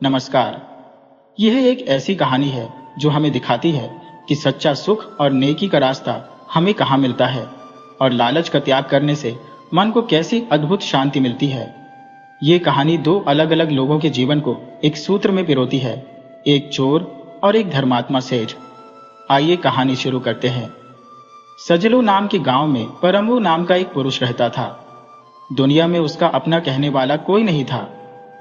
नमस्कार। यह एक ऐसी कहानी है जो हमें दिखाती है कि सच्चा सुख और नेकी का रास्ता हमें कहाँ मिलता है और लालच का त्याग करने से मन को कैसी अद्भुत शांति मिलती है। ये कहानी दो अलग अलग लोगों के जीवन को एक सूत्र में पिरोती है, एक चोर और एक धर्मात्मा सेठ। आइए कहानी शुरू करते हैं। सजलू नाम के गांव में परमू नाम का एक पुरुष रहता था। दुनिया में उसका अपना कहने वाला कोई नहीं था,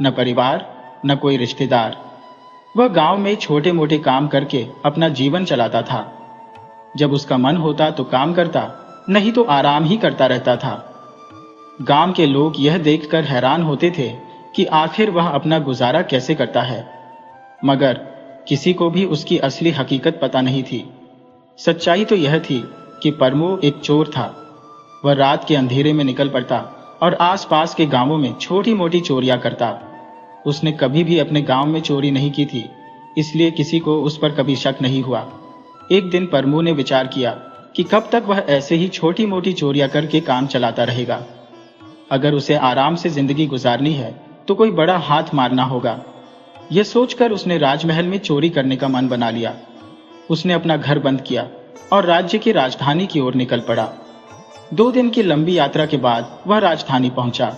न परिवार न कोई रिश्तेदार। वह गांव में छोटे मोटे काम करके अपना जीवन चलाता था। जब उसका मन होता तो काम करता, नहीं तो आराम ही करता रहता था। गांव के लोग यह देखकर हैरान होते थे कि आखिर वह अपना गुजारा कैसे करता है, मगर किसी को भी उसकी असली हकीकत पता नहीं थी। सच्चाई तो यह थी कि परमू एक चोर था। वह रात के अंधेरे में निकल पड़ता और आसपास के गांवों में छोटी मोटी चोरियां करता। उसने कभी भी अपने गांव में चोरी नहीं की थी, इसलिए किसी को उस पर कभी शक नहीं हुआ। एक दिन परमू ने विचार किया कि कब तक वह ऐसे ही छोटी मोटी चोरियां करके काम चलाता रहेगा। अगर उसे आराम से जिंदगी गुजारनी है तो कोई बड़ा हाथ मारना होगा। यह सोचकर उसने राजमहल में चोरी करने का मन बना लिया। उसने अपना घर बंद किया और राज्य की राजधानी की ओर निकल पड़ा। 2 दिन की लंबी यात्रा के बाद वह राजधानी पहुंचा।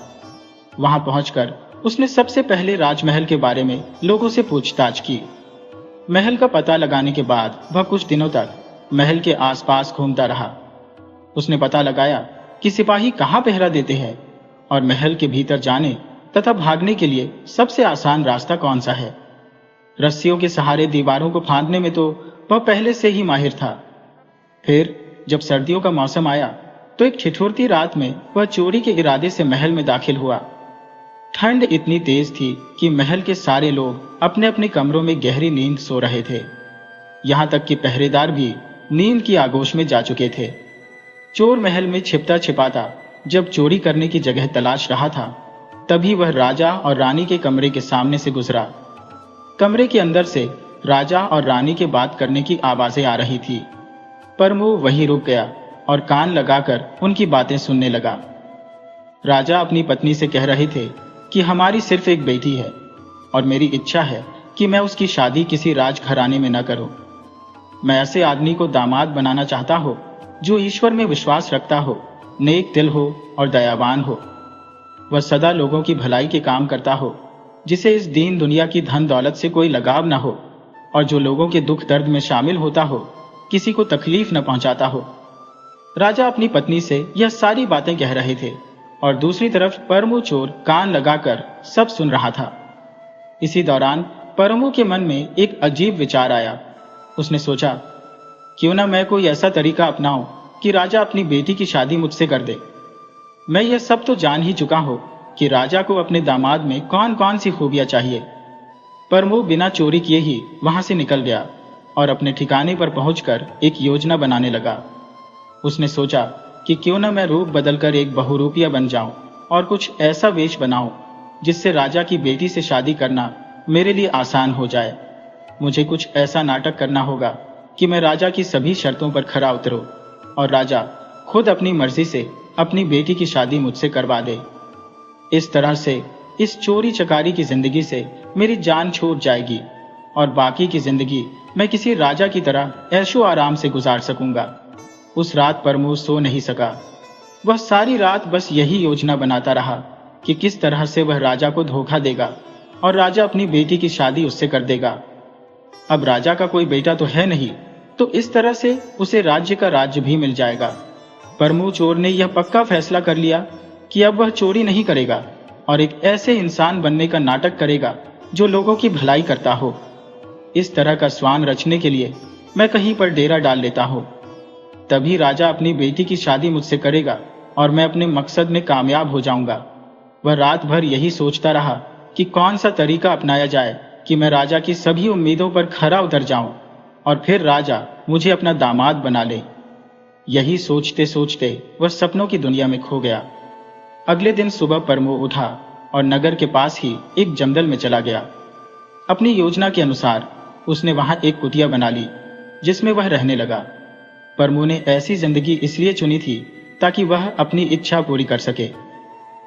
वहां पहुंचकर उसने सबसे पहले राजमहल के बारे में लोगों से पूछताछ की। महल का पता लगाने के बाद वह कुछ दिनों तक महल के आसपास घूमता रहा। उसने पता लगाया कि सिपाही कहाँ पहरा देते हैं और महल के भीतर जाने तथा भागने के लिए सबसे आसान रास्ता कौन सा है। रस्सियों के सहारे दीवारों को फांदने में तो वह पहले से ही माहिर था। फिर जब सर्दियों का मौसम आया तो एक ठिठुरती रात में वह चोरी के इरादे से महल में दाखिल हुआ। ठंड इतनी तेज थी कि महल के सारे लोग अपने अपने कमरों में गहरी नींद सो रहे थे। यहां तक कि पहरेदार भी नींद की आगोश में जा चुके थे। चोर महल में छिपता छिपाता जब चोरी करने की जगह तलाश रहा था, तभी वह राजा और रानी के कमरे के सामने से गुजरा। कमरे के अंदर से राजा और रानी के बात करने की आवाजें आ रही थी। परमू वहीं रुक गया और कान लगाकर उनकी बातें सुनने लगा। राजा अपनी पत्नी से कह रहे थे कि हमारी सिर्फ एक बेटी है और मेरी इच्छा है कि मैं उसकी शादी किसी राजघराने में न करूं। मैं ऐसे आदमी को दामाद बनाना चाहता हूं जो ईश्वर में विश्वास रखता हो, नेक दिल हो और दयावान हो। वह सदा लोगों की भलाई के काम करता हो, जिसे इस दीन दुनिया की धन दौलत से कोई लगाव न हो और जो लोगों के दुख दर्द में शामिल होता हो, किसी को तकलीफ न पहुंचाता हो। राजा अपनी पत्नी से यह सारी बातें कह रहे थे और दूसरी तरफ परमू चोर कान लगाकर सब सुन रहा था। इसी दौरान परमू के मन में एक अजीब विचार आया। उसने सोचा, क्यों ना मैं कोई ऐसा तरीका अपनाऊं कि राजा अपनी बेटी की शादी मुझसे कर दे। मैं यह सब तो जान ही चुका हूं कि राजा को अपने दामाद में कौन कौन सी खूबियां चाहिए। परमू बिना चोरी किए ही वहां से निकल गया और अपने ठिकाने पर पहुंचकर एक योजना बनाने लगा। उसने सोचा कि क्यों न मैं रूप बदलकर एक बहुरूपिया बन जाऊं और कुछ ऐसा वेश बनाऊं जिससे राजा की बेटी से शादी करना मेरे लिए आसान हो जाए। मुझे कुछ ऐसा नाटक करना होगा कि मैं राजा की सभी शर्तों पर खरा उतरूं और राजा खुद अपनी मर्जी से अपनी बेटी की शादी मुझसे करवा दे। इस तरह से इस चोरी चकारी की जिंदगी से मेरी जान छूट जाएगी और बाकी की जिंदगी मैं किसी राजा की तरह ऐशो आराम से गुजार सकूंगा। उस रात परमू सो नहीं सका। वह सारी रात बस यही योजना बनाता रहा कि किस तरह से वह राजा को धोखा देगा और राजा अपनी बेटी की शादी उससे कर देगा। अब राजा का कोई बेटा तो है नहीं, तो इस तरह से उसे राज्य का राज्य भी मिल जाएगा। परमू चोर ने यह पक्का फैसला कर लिया कि अब वह चोरी नहीं करेगा और एक ऐसे इंसान बनने का नाटक करेगा जो लोगों की भलाई करता हो। इस तरह का स्वान रचने के लिए मैं कहीं पर डेरा डाल लेता हूं, तभी राजा अपनी बेटी की शादी मुझसे करेगा और मैं अपने मकसद में कामयाब हो जाऊंगा। वह रात भर यही सोचता रहा कि कौन सा तरीका अपनाया जाए कि मैं राजा की सभी उम्मीदों पर खरा उतर जाऊं और फिर राजा मुझे अपना दामाद बना ले। यही सोचते सोचते वह सपनों की दुनिया में खो गया। अगले दिन सुबह परमू उठा और नगर के पास ही एक जंगल में चला गया। अपनी योजना के अनुसार उसने वहां एक कुटिया बना ली जिसमें वह रहने लगा। परमू ने ऐसी जिंदगी इसलिए चुनी थी ताकि वह अपनी इच्छा पूरी कर सके।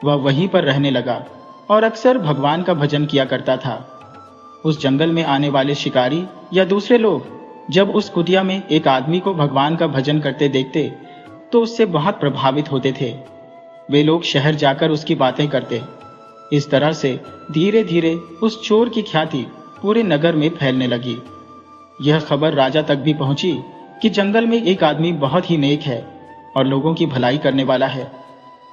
वह वहीं पर रहने लगा और अक्सर भगवान का भजन किया करता था। उस जंगल में आने वाले शिकारी या दूसरे लोग जब उस कुटिया में एक आदमी को भगवान का भजन करते देखते तो उससे बहुत प्रभावित होते थे। वे लोग शहर जाकर उसकी बातें करते। इस तरह से धीरे धीरे उस चोर की ख्याति पूरे नगर में फैलने लगी। यह खबर राजा तक भी पहुंची कि जंगल में एक आदमी बहुत ही नेक है और लोगों की भलाई करने वाला है।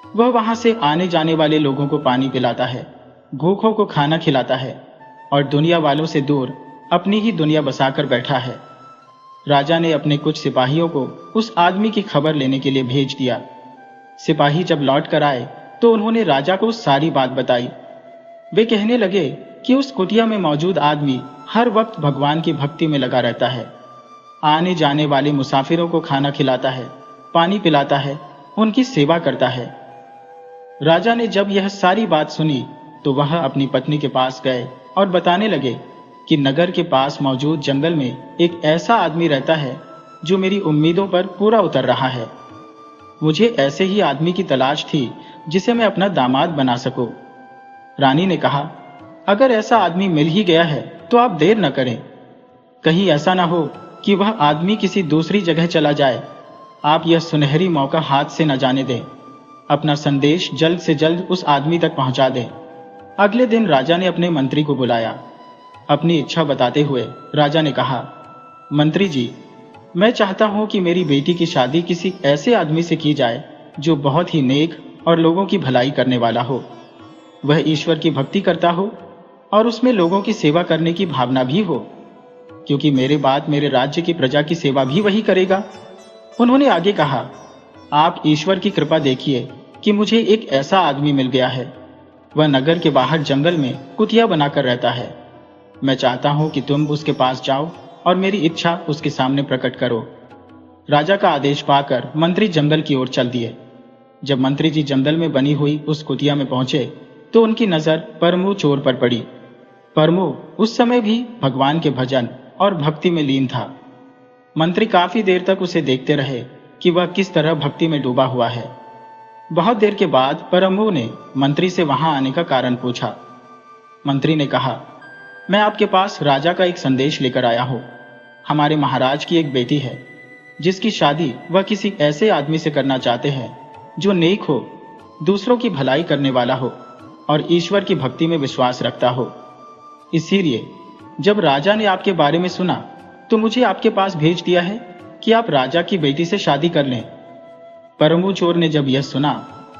वह वहां से आने जाने वाले लोगों को पानी पिलाता है, भूखों को खाना खिलाता है और दुनिया वालों से दूर अपनी ही दुनिया बसाकर बैठा है। राजा ने अपने कुछ सिपाहियों को उस आदमी की खबर लेने के लिए भेज दिया। सिपाही जब लौट कर आए तो उन्होंने राजा को सारी बात बताई। वे कहने लगे कि उस कुटिया में मौजूद आदमी हर वक्त भगवान की भक्ति में लगा रहता है, आने जाने वाले मुसाफिरों को खाना खिलाता है, पानी पिलाता है, उनकी सेवा करता है। राजा ने जब यह सारी बात सुनी तो वह अपनी पत्नी के पास गए और बताने लगे कि नगर के पास मौजूद जंगल में एक ऐसा आदमी रहता है जो मेरी उम्मीदों पर पूरा उतर रहा है। मुझे ऐसे ही आदमी की तलाश थी जिसे मैं अपना दामाद बना सकूं। रानी ने कहा, अगर ऐसा आदमी मिल ही गया है तो आप देर न करें। कहीं ऐसा ना हो कि वह आदमी किसी दूसरी जगह चला जाए। आप यह सुनहरी मौका हाथ से न जाने दें। अपना संदेश जल्द से जल्द उस आदमी तक पहुंचा दें। अगले दिन राजा ने अपने मंत्री को बुलाया। अपनी इच्छा बताते हुए राजा ने कहा, मंत्री जी, मैं चाहता हूं कि मेरी बेटी की शादी किसी ऐसे आदमी से की जाए जो बहुत ही नेक और लोगों की भलाई करने वाला हो। वह ईश्वर की भक्ति करता हो और उसमें लोगों की सेवा करने की भावना भी हो, क्योंकि मेरे बाद मेरे राज्य की प्रजा की सेवा भी वही करेगा। उन्होंने आगे कहा, आप ईश्वर की कृपा देखिए कि मुझे एक ऐसा आदमी मिल गया है। वह नगर के बाहर जंगल में कुटिया बनाकर रहता है। मैं चाहता हूं कि तुम उसके पास जाओ और मेरी इच्छा उसके सामने प्रकट करो। राजा का आदेश पाकर मंत्री जंगल की ओर चल दिए। जब मंत्री जी जंगल में बनी हुई उस कुटिया में पहुंचे तो उनकी नजर परमू चोर पर पड़ी। परमू उस समय भी भगवान के भजन और भक्ति में लीन था। मंत्री काफी देर तक उसे देखते रहे कि वह किस तरह भक्ति में डूबा हुआ है। बहुत देर के बाद परमू ने मंत्री से वहां आने का कारण पूछा। मंत्री ने कहा, मैं आपके पास राजा का एक संदेश लेकर आया हूं। हमारे महाराज की एक बेटी है जिसकी शादी वह किसी ऐसे आदमी से करना चाहते हैं जो नेक हो, दूसरों की भलाई करने वाला हो और ईश्वर की भक्ति में विश्वास रखता हो। इसीलिए जब राजा ने आपके बारे में सुना तो मुझे आपके पास भेज दिया है कि आप राजा की बेटी से शादी कर लें। परमू चोर ने जब यह सुना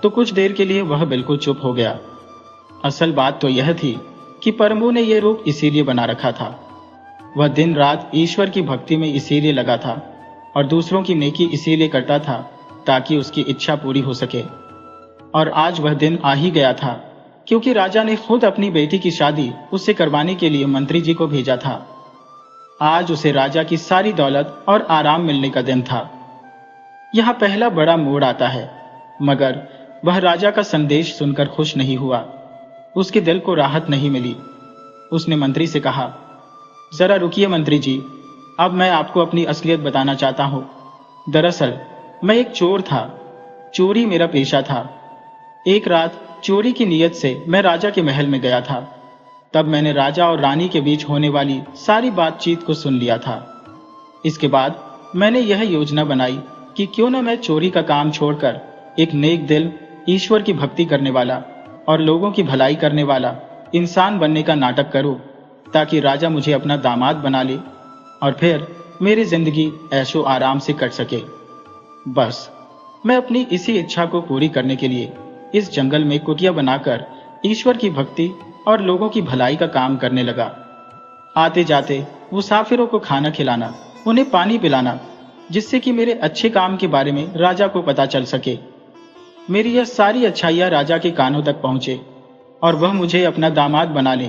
तो कुछ देर के लिए वह बिल्कुल चुप हो गया। असल बात तो यह थी कि परमू ने यह रूप इसीलिए बना रखा था। वह दिन रात ईश्वर की भक्ति में इसीलिए लगा था और दूसरों की नेकी इसीलिए करता था ताकि उसकी इच्छा पूरी हो सके। और आज वह दिन आ ही गया था, क्योंकि राजा ने खुद अपनी बेटी की शादी उससे करवाने के लिए मंत्री जी को भेजा था। आज उसे राजा की सारी दौलत और आराम मिलने का दिन था। यहां पहला बड़ा मोड़ आता है, मगर वह राजा का संदेश सुनकर खुश नहीं हुआ। उसके दिल को राहत नहीं मिली। उसने मंत्री से कहा, जरा रुकिए मंत्री जी, अब मैं आपको अपनी असलियत बताना चाहता हूं। दरअसल मैं एक चोर था। चोरी मेरा पेशा था। एक रात चोरी की नीयत से मैं राजा के महल में गया था। तब मैंने राजा और रानी के बीच होने वाली सारी बातचीत को सुन लिया था। इसके बाद मैंने यह योजना बनाई कि क्यों न मैं चोरी का काम छोड़कर एक नेक दिल, ईश्वर की भक्ति करने वाला और लोगों की भलाई करने वाला इंसान बनने का नाटक करूं, ताकि राजा मुझे अपना दामाद बना ले और फिर मेरी जिंदगी ऐशो आराम से कट सके। बस मैं अपनी इसी इच्छा को पूरी करने के लिए इस जंगल में कुटिया बनाकर ईश्वर की भक्ति और लोगों की भलाई का काम करने लगा। आते जाते मुसाफिरों को खाना खिलाना, उन्हें पानी पिलाना, जिससे कि मेरे अच्छे काम के बारे में राजा को पता चल सके। मेरी यह सारी अच्छाइयाँ राजा के कानों तक पहुंचे और वह मुझे अपना दामाद बना ले।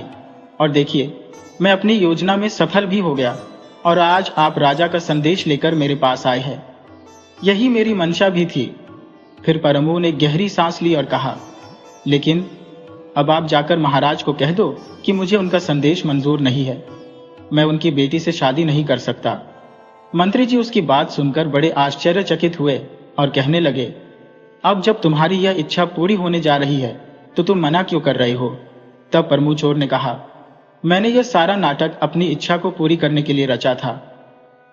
और देखिए, मैं अपनी योजना में सफल भी हो गया और आज आप राजा का संदेश लेकर मेरे पास आए हैं। यही मेरी मंशा भी थी। फिर परमू ने गहरी सांस ली और कहा, लेकिन अब आप जाकर महाराज को कह दो कि मुझे उनका संदेश मंजूर नहीं है। मैं उनकी बेटी से शादी नहीं कर सकता। मंत्री जी उसकी बात सुनकर बड़े आश्चर्यचकित हुए और कहने लगे, अब जब तुम्हारी यह इच्छा पूरी होने जा रही है तो तुम मना क्यों कर रहे हो? तब परमू चोर ने कहा, मैंने यह सारा नाटक अपनी इच्छा को पूरी करने के लिए रचा था।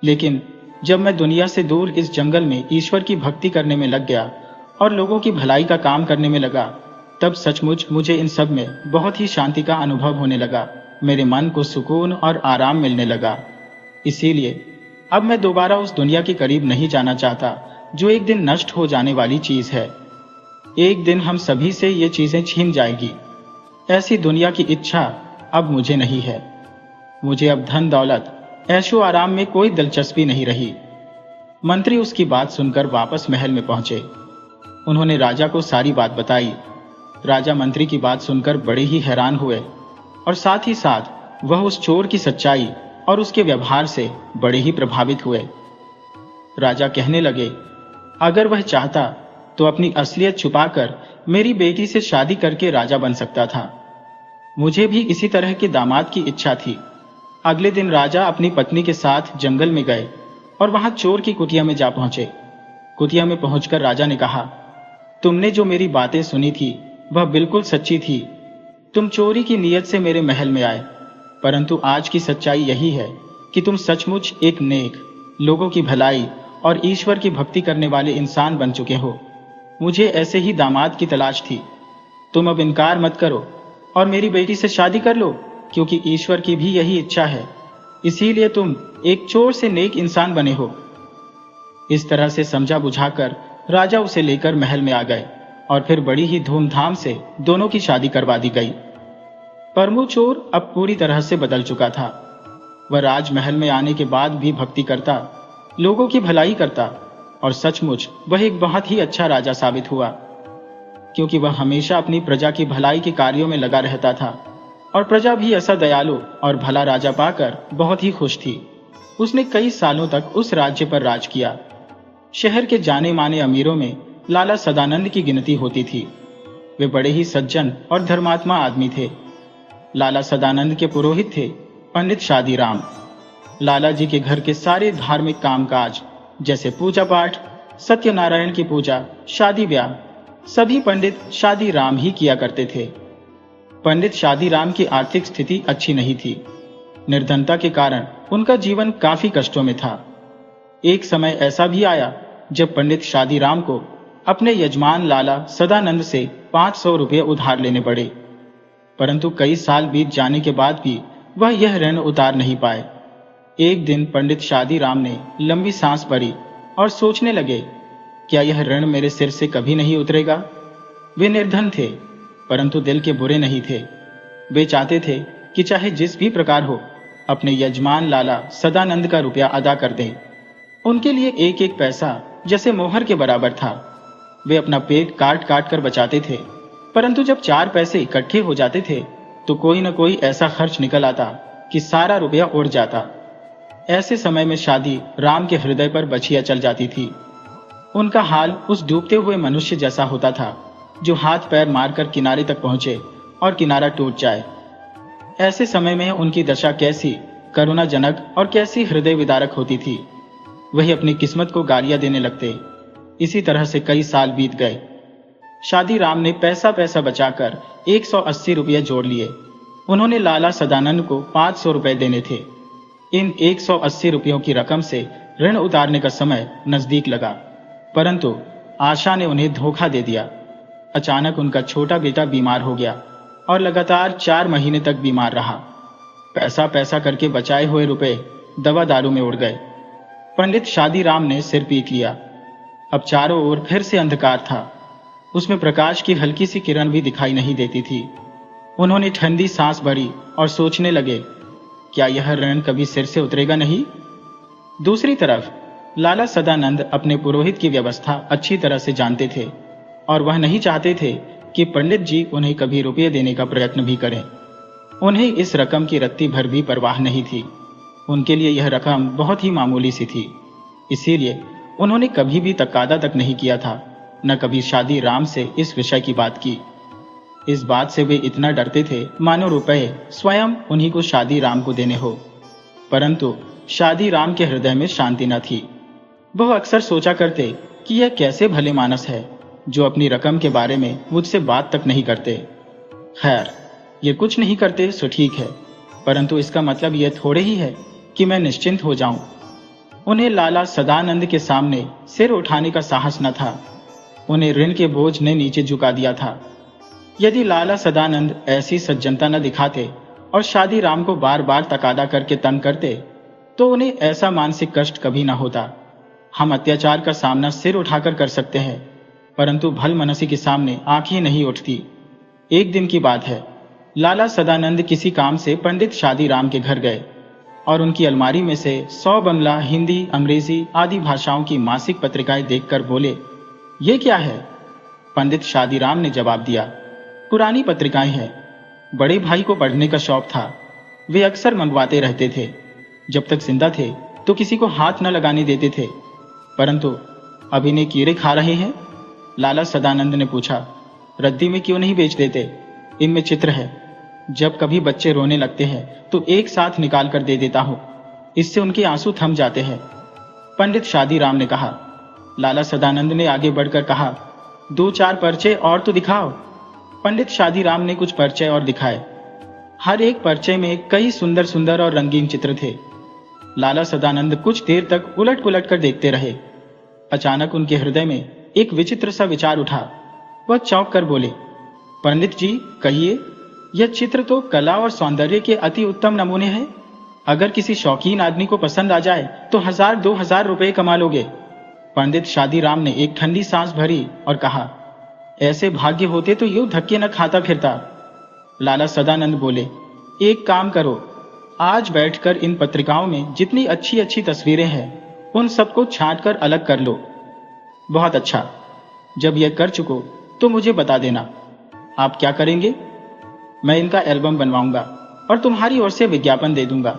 लेकिन जब मैं दुनिया से दूर इस जंगल में ईश्वर की भक्ति करने में लग गया और लोगों की भलाई का काम करने में लगा, तब सचमुच मुझे इन सब में बहुत ही शांति का अनुभव होने लगा। मेरे मन को सुकून और आराम मिलने लगा। इसीलिए अब मैं दोबारा उस दुनिया के करीब नहीं जाना चाहता जो एक दिन नष्ट हो जाने वाली चीज है। एक दिन हम सभी से ये चीजें छीन जाएगी। ऐसी दुनिया की इच्छा अब मुझे नहीं है। मुझे अब धन दौलत ऐशो आराम में कोई दिलचस्पी नहीं रही। मंत्री उसकी बात सुनकर वापस महल में पहुंचे। उन्होंने राजा को सारी बात बताई। राजा मंत्री की बात सुनकर बड़े ही हैरान हुए और साथ ही साथ वह उस चोर की सच्चाई और उसके व्यवहार से बड़े ही प्रभावित हुए। राजा कहने लगे, अगर वह चाहता तो अपनी असलियत छुपाकर मेरी बेटी से शादी करके राजा बन सकता था। मुझे भी इसी तरह के दामाद की इच्छा थी। अगले दिन राजा अपनी पत्नी के साथ जंगल में गए और वहां चोर की कुटिया में जा पहुंचे। कुटिया में पहुंचकर राजा ने कहा, तुमने जो मेरी बातें सुनी थी वह बिल्कुल सच्ची थी। तुम चोरी की नीयत से मेरे महल में आए, परंतु आज की सच्चाई यही है कि तुम सचमुच एक नेक, लोगों की भलाई और ईश्वर की भक्ति करने वाले इंसान बन चुके हो। मुझे ऐसे ही दामाद की तलाश थी। तुम अब इनकार मत करो और मेरी बेटी से शादी कर लो, क्योंकि ईश्वर की भी यही इच्छा है। इसीलिए तुम एक चोर से नेक इंसान बने हो। इस तरह से समझा बुझाकर राजा उसे लेकर महल में आ गए और फिर बड़ी ही धूमधाम से दोनों की शादी करवा दी गई। परमु चोर अब पूरी तरह से बदल चुका था। वह राजमहल में आने के बाद भी भक्ति करता, लोगों की भलाई करता और सचमुच वह एक बहुत ही अच्छा राजा साबित हुआ, क्योंकि वह हमेशा अपनी प्रजा की भलाई के कार्यों में लगा रहता था और प्रजा भी ऐसा दयालु और भला राजा पाकर बहुत ही खुश थी। उसने कई सालों तक उस राज्य पर राज किया। शहर के जाने माने अमीरों में लाला सदानंद की गिनती होती थी। वे बड़े ही सज्जन और धर्मात्मा आदमी थे। लाला सदानंद के पुरोहित थे पंडित शादीराम। लाला जी के घर के सारे धार्मिक कामकाज जैसे पूजा पाठ, सत्यनारायण की पूजा, शादी ब्याह, सभी पंडित शादीराम ही किया करते थे। पंडित शादीराम की आर्थिक स्थिति अच्छी नहीं थी। निर्धनता के कारण उनका जीवन काफी कष्टों में था। एक समय ऐसा भी आया जब पंडित शादीराम को अपने यजमान लाला सदानंद से 500 रुपये उधार लेने पड़े, परंतु कई साल बीत जाने के बाद भी वह यह ऋण उतार नहीं पाए। एक दिन पंडित शादीराम ने लंबी सांस भरी और सोचने लगे, क्या यह ऋण मेरे सिर से कभी नहीं उतरेगा? वे निर्धन थे, परंतु दिल के बुरे नहीं थे। वे चाहते थे कि चाहे जिस भी प्रकार हो अपने यजमान लाला सदानंद का रुपया अदा कर दें। उनके लिए एक एक पैसा जैसे मोहर के बराबर था। वे अपना पेट काट काट कर बचाते थे, परंतु जब 4 पैसे इकट्ठे हो जाते थे तो कोई न कोई ऐसा खर्च निकल आता कि सारा रुपया उड़ जाता। ऐसे समय में शादी राम के हृदय पर बछिया चल जाती थी। उनका हाल उस डूबते हुए मनुष्य जैसा होता था जो हाथ पैर मारकर किनारे तक पहुंचे और किनारा टूट जाए। ऐसे समय में उनकी दशा कैसी करुणाजनक और कैसी हृदय विदारक होती थी। वही अपनी किस्मत को गालियां देने लगते। इसी तरह से कई साल बीत गए। शादीराम ने पैसा पैसा बचाकर 180 रुपये जोड़ लिए। उन्होंने लाला सदानंद को 500 रुपये देने थे। इन 180 रुपयों की रकम से ऋण उतारने का समय नजदीक लगा, परंतु आशा ने उन्हें धोखा दे दिया। अचानक उनका छोटा बेटा बीमार हो गया और लगातार 4 महीने तक बीमार रहा। पैसा पैसा करके बचाए हुए रुपए दवा दारू में उड़ गए। पंडित शादीराम ने सिर पीट लिया। अब चारों ओर फिर से अंधकार था। उसमें प्रकाश की हल्की सी किरण भी दिखाई नहीं देती थी। उन्होंने ठंडी सांस भरी और सोचने लगे, क्या यह ऋण कभी सिर से उतरेगा नहीं? दूसरी तरफ लाला सदानंद अपने पुरोहित की व्यवस्था अच्छी तरह से जानते थे और वह नहीं चाहते थे कि पंडित जी उन्हें कभी रुपये देने का प्रयत्न भी करें। उन्हें इस रकम की रत्ती भर भी परवाह नहीं थी। उनके लिए यह रकम बहुत ही मामूली सी थी। इसीलिए उन्होंने कभी भी तकादा तक नहीं किया था, न कभी शादीराम से इस विषय की बात की। इस बात से वे इतना डरते थे मानो रुपए स्वयं उन्हीं को शादीराम को देने हो। परंतु शादीराम के हृदय में शांति न थी। वह अक्सर सोचा करते कि यह कैसे भले मानस है जो अपनी रकम के बारे में मुझसे बात तक नहीं करते। खैर, ये कुछ नहीं करते सो ठीक है, परंतु इसका मतलब यह थोड़े ही है कि मैं निश्चिंत हो जाऊं। उन्हें लाला सदानंद के सामने सिर उठाने का साहस न था। उन्हें ऋण के बोझ ने नीचे झुका दिया था। यदि लाला सदानंद ऐसी सज्जनता न दिखाते और शादी राम को बार बार तकादा करके तंग करते, तो उन्हें ऐसा मानसिक कष्ट कभी न होता। हम अत्याचार का सामना सिर उठाकर कर सकते हैं, परंतु भलमनसी के सामने आंखें नहीं उठती। एक दिन की बात है, लाला सदानंद किसी काम से पंडित शादी राम के घर गए और उनकी अलमारी में से 100 बंगला, हिंदी, अंग्रेजी आदि भाषाओं की मासिक पत्रिकाएं देखकर बोले, ये क्या है? पंडित शादी राम ने जवाब दिया, पुरानी पत्रिकाएं हैं। बड़े भाई को पढ़ने का शौक था, वे अक्सर मंगवाते रहते थे। जब तक जिंदा थे तो किसी को हाथ न लगाने देते थे, परंतु अब इन्हें कीड़े खा रहे हैं। लाला सदानंद ने पूछा, रद्दी में क्यों नहीं बेच देते? इनमें चित्र है। जब कभी बच्चे रोने लगते हैं तो एक साथ निकाल कर दे देता हूं, इससे उनके आंसू थम जाते हैं। पंडित शादी राम ने कहा। लाला सदानंद ने आगे बढ़कर कहा, 2-4 पर्चे और तो दिखाओ। पंडित शादी राम ने कुछ पर्चे और दिखाए। हर एक पर्चे में कई सुंदर सुंदर और रंगीन चित्र थे। लाला सदानंद कुछ देर तक उलट पुलट कर देखते रहे। अचानक उनके हृदय में एक विचित्र सा विचार उठा। वह चौंक कर बोले, पंडित जी कहिए, यह चित्र तो कला और सौंदर्य के अति उत्तम नमूने हैं। अगर किसी शौकीन आदमी को पसंद आ जाए तो 1000-2000 रुपए कमा लोगे। पंडित शादी राम ने एक ठंडी सांस भरी और कहा, ऐसे भाग्य होते तो यूं धक्के न खाता फिरता। लाला सदानंद बोले, एक काम करो, आज बैठकर इन पत्रिकाओं में जितनी अच्छी अच्छी तस्वीरें हैं उन सबको छांट कर अलग कर लो। बहुत अच्छा, जब यह कर चुको तो मुझे बता देना। आप क्या करेंगे? मैं इनका एल्बम बनवाऊंगा और तुम्हारी ओर से विज्ञापन दे दूंगा।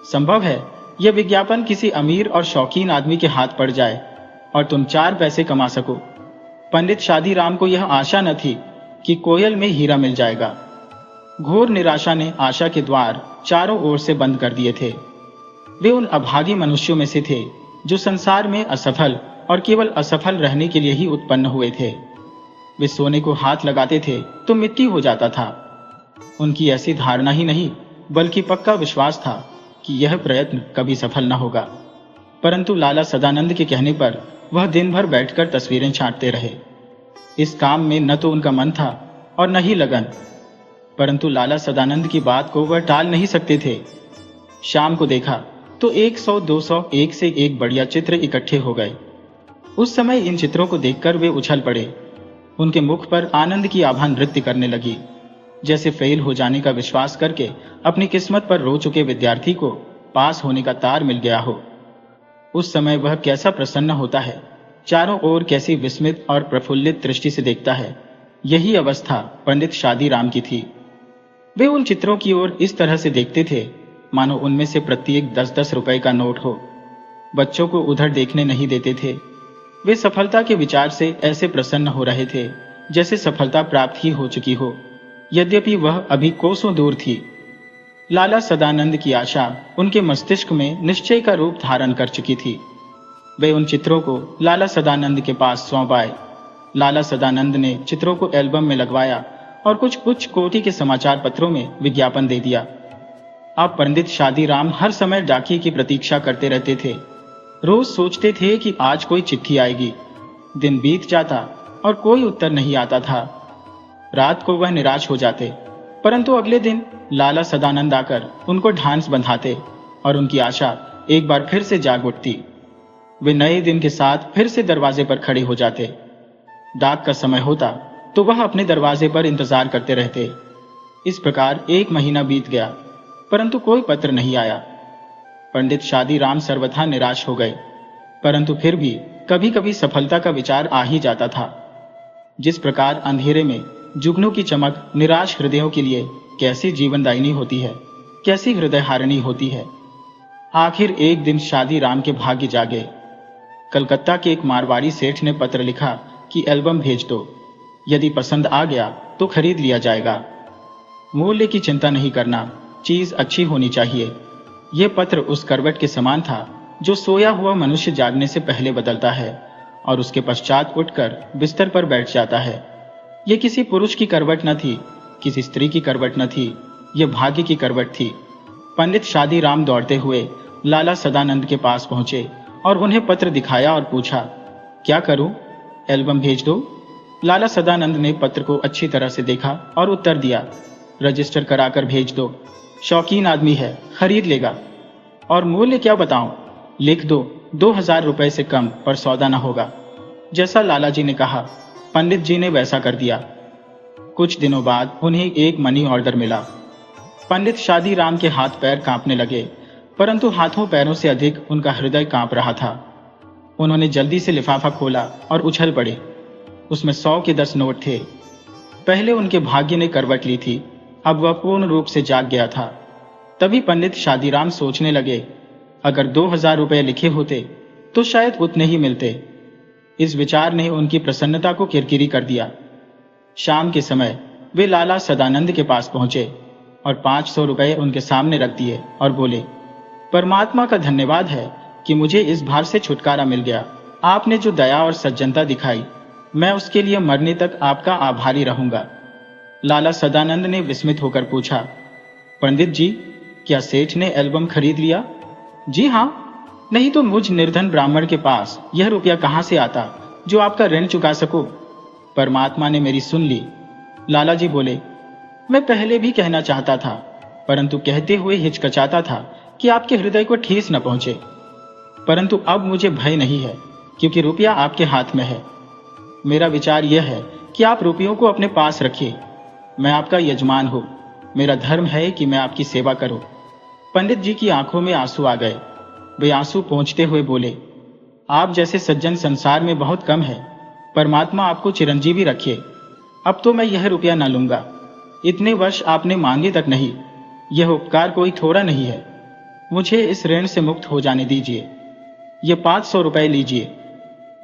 संभव है यह विज्ञापन किसी अमीर और शौकीन आदमी के हाथ पड़ जाए और तुम 4 पैसे कमा सको। पंडित शादी राम को यह आशा न थी कि कोयल में हीरा मिल जाएगा। घोर निराशा ने आशा के द्वार चारों ओर से बंद कर दिए थे। वे उन अभागी मनुष्यों में से थे जो संसार में असफल और केवल असफल रहने के लिए ही उत्पन्न हुए थे। वे सोने को हाथ लगाते थे तो मिट्टी हो जाता था। उनकी ऐसी धारणा ही नहीं बल्कि पक्का विश्वास था कि यह प्रयत्न कभी सफल न होगा। परंतु लाला सदानंद के कहने पर वह दिन भर बैठकर तस्वीरें छांटते रहे। इस काम में न तो उनका मन था और न ही लगन, परंतु लाला सदानंद की बात को वह टाल नहीं सकते थे। शाम को देखा तो 100-200 एक से एक बढ़िया चित्र इकट्ठे हो गए। उस समय इन चित्रों को देखकर वे उछल पड़े। उनके मुख पर आनंद की आभा नृत्य करने लगी, जैसे फेल हो जाने का विश्वास करके अपनी किस्मत पर रो चुके विद्यार्थी को पास होने का तार मिल गया हो। उस समय वह कैसा प्रसन्न होता है, चारों ओर कैसी विस्मित और प्रफुल्लित दृष्टि से देखता है। यही अवस्था पंडित शादी राम की थी। वे उन चित्रों की ओर इस तरह से देखते थे मानो उनमें से प्रत्येक 10-10 रुपए का नोट हो। बच्चों को उधर देखने नहीं देते थे। वे सफलता के विचार से ऐसे प्रसन्न हो रहे थे जैसे सफलता प्राप्त ही हो चुकी हो, यद्यपि वह अभी कोसों दूर थी। लाला सदानंद की आशा उनके मस्तिष्क में निश्चय का रूप धारण कर चुकी थी। वे उन चित्रों को लाला सदानंद के पास सौंप आए। लाला सदानंद ने चित्रों को एल्बम में लगवाया और कुछ उच्च कोटि के समाचार पत्रों में विज्ञापन दे दिया। अब पंडित शादी राम हर समय डाकिये की प्रतीक्षा करते रहते थे। रोज सोचते थे कि आज कोई चिट्ठी आएगी। दिन बीत जाता और कोई उत्तर नहीं आता था। रात को वह निराश हो जाते, परंतु अगले दिन लाला सदानंद आकर उनको ढांस बंधाते और उनकी आशा एक बार फिर से जाग उठती। वे नए दिन के साथ फिर से दरवाजे पर खड़े हो जाते। डाक का समय होता तो वह अपने दरवाजे पर इंतजार करते रहते। इस प्रकार 1 महीना बीत गया, परंतु कोई पत्र नहीं आया। पंडित शादी राम सर्वथा निराश हो गए, परंतु फिर भी कभी कभी सफलता का विचार आ ही जाता था। जिस प्रकार अंधेरे में जुगनू की चमक निराश हृदयों के लिए कैसी जीवनदायिनी होती है, कैसी हृदय हारिणी होती है। आखिर एक दिन शादी राम के भाग्य जागे। कलकत्ता के एक मारवाड़ी सेठ ने पत्र लिखा कि एल्बम भेज दो, यदि पसंद आ गया तो खरीद लिया जाएगा। मूल्य की चिंता नहीं करना, चीज अच्छी होनी चाहिए। यह पत्र उस करवट के समान था जो सोया हुआ मनुष्य जागने से पहले बदलता है और उसके पश्चात उठकर बिस्तर पर बैठ जाता है। यह किसी पुरुष की करवट न थी, किसी स्त्री की करवट न थी, यह भाग्य की करवट थी पंडित शादीराम दौड़ते हुए लाला सदानंद के पास पहुंचे और उन्हें पत्र दिखाया और पूछा, क्या करूं? एल्बम भेज दो। लाला सदानंद ने पत्र को अच्छी तरह से देखा और उत्तर दिया, रजिस्टर कराकर भेज दो। शौकीन आदमी है, खरीद लेगा। और मूल्य क्या बताऊं? लिख दो, 2000 रुपए से कम पर सौदा न होगा। जैसा लाला जी ने कहा, पंडित जी ने वैसा कर दिया। कुछ दिनों बाद उन्हें एक मनी ऑर्डर मिला। पंडित शादीराम के हाथ पैर कांपने लगे, परंतु हाथों पैरों से अधिक उनका हृदय कांप रहा था। उन्होंने जल्दी से लिफाफा खोला और उछल पड़े। उसमें 100 के 10 नोट थे। पहले उनके भाग्य ने करवट ली थी, अब वह पूर्ण रूप से जाग गया था। तभी पंडित शादीराम सोचने लगे, अगर 2000 रुपए लिखे होते तो शायद उतने ही मिलते। इस विचार ने उनकी प्रसन्नता को किरकिरी कर दिया। शाम के समय वे लाला सदानंद के पास पहुंचे और 500 रुपए उनके सामने रख दिए और बोले, परमात्मा का धन्यवाद है कि मुझे इस भार से छुटकारा मिल गया। आपने जो दया और सज्जनता दिखाई, मैं उसके लिए मरने तक आपका आभारी रहूंगा। लाला सदानंद ने विस्मित होकर पूछा, पंडित जी, क्या सेठ ने एल्बम खरीद लिया? जी हाँ, नहीं तो मुझ निर्धन ब्राह्मण के पास यह रुपया कहां से आता जो आपका ऋण चुका सको। परमात्मा ने मेरी सुन ली। लाला जी बोले, मैं पहले भी कहना चाहता था, परंतु कहते हुए हिचकचाता था कि आपके हृदय को ठेस न पहुंचे। परंतु अब मुझे भय नहीं है, क्योंकि रुपया आपके हाथ में है। मेरा विचार यह है कि आप रुपयों को अपने पास रखिए। मैं आपका यजमान हूं, मेरा धर्म है कि मैं आपकी सेवा करूं। पंडित जी की आंखों में आंसू आ गए। वे आंसू पोंछते हुए बोले, आप जैसे सज्जन संसार में बहुत कम है। परमात्मा आपको चिरंजीवी रखे। अब तो मैं यह रुपया न लूंगा। इतने वर्ष आपने मांगे तक नहीं। यह उपकार कोई थोड़ा नहीं है। मुझे इस ऋण से मुक्त हो जाने दीजिए। ये 500 रुपए लीजिए।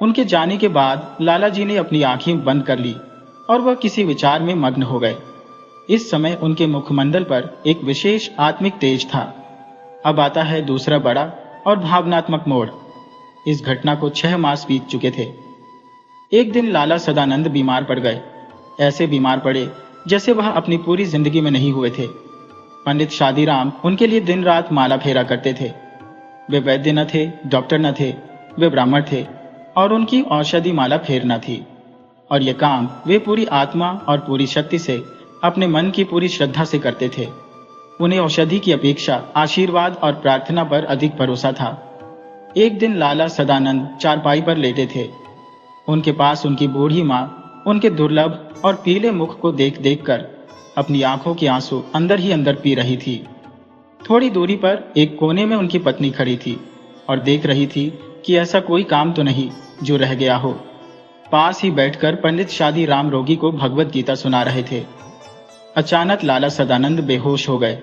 उनके जाने के बाद लाला जी ने अपनी आंखें बंद कर ली और वह किसी विचार में मग्न हो गए। इस समय उनके मुखमंडल पर एक विशेष आत्मिक तेज था। अब आता है दूसरा बड़ा और भावनात्मक मोड़। इस घटना को 6 मास बीत चुके थे। एक दिन लाला सदानंद बीमार पड़ गए। ऐसे बीमार पड़े जैसे वह अपनी पूरी जिंदगी में नहीं हुए थे। पंडित शादीराम उनके लिए दिन रात माला फेरा करते थे। वे वैद्य न थे, डॉक्टर न थे, वे ब्राह्मण थे और उनकी औषधि माला फेरना थी। और यह काम वे पूरी आत्मा और पूरी शक्ति से, अपने मन की पूरी श्रद्धा से करते थे। उन्हें औषधि की अपेक्षा आशीर्वाद और प्रार्थना पर अधिक भरोसा था। एक दिन लाला सदानंद चारपाई पर लेटे थे। उनके पास उनकी बूढ़ी माँ उनके दुर्लभ और पीले मुख को देख देख कर अपनी आंखों के आंसू अंदर ही अंदर पी रही थी। थोड़ी दूरी पर एक कोने में उनकी पत्नी खड़ी थी और देख रही थी कि ऐसा कोई काम तो नहीं जो रह गया हो। पास ही बैठकर पंडित शादीराम रोगी को भगवत गीता सुना रहे थे। अचानक लाला सदानंद बेहोश हो गए।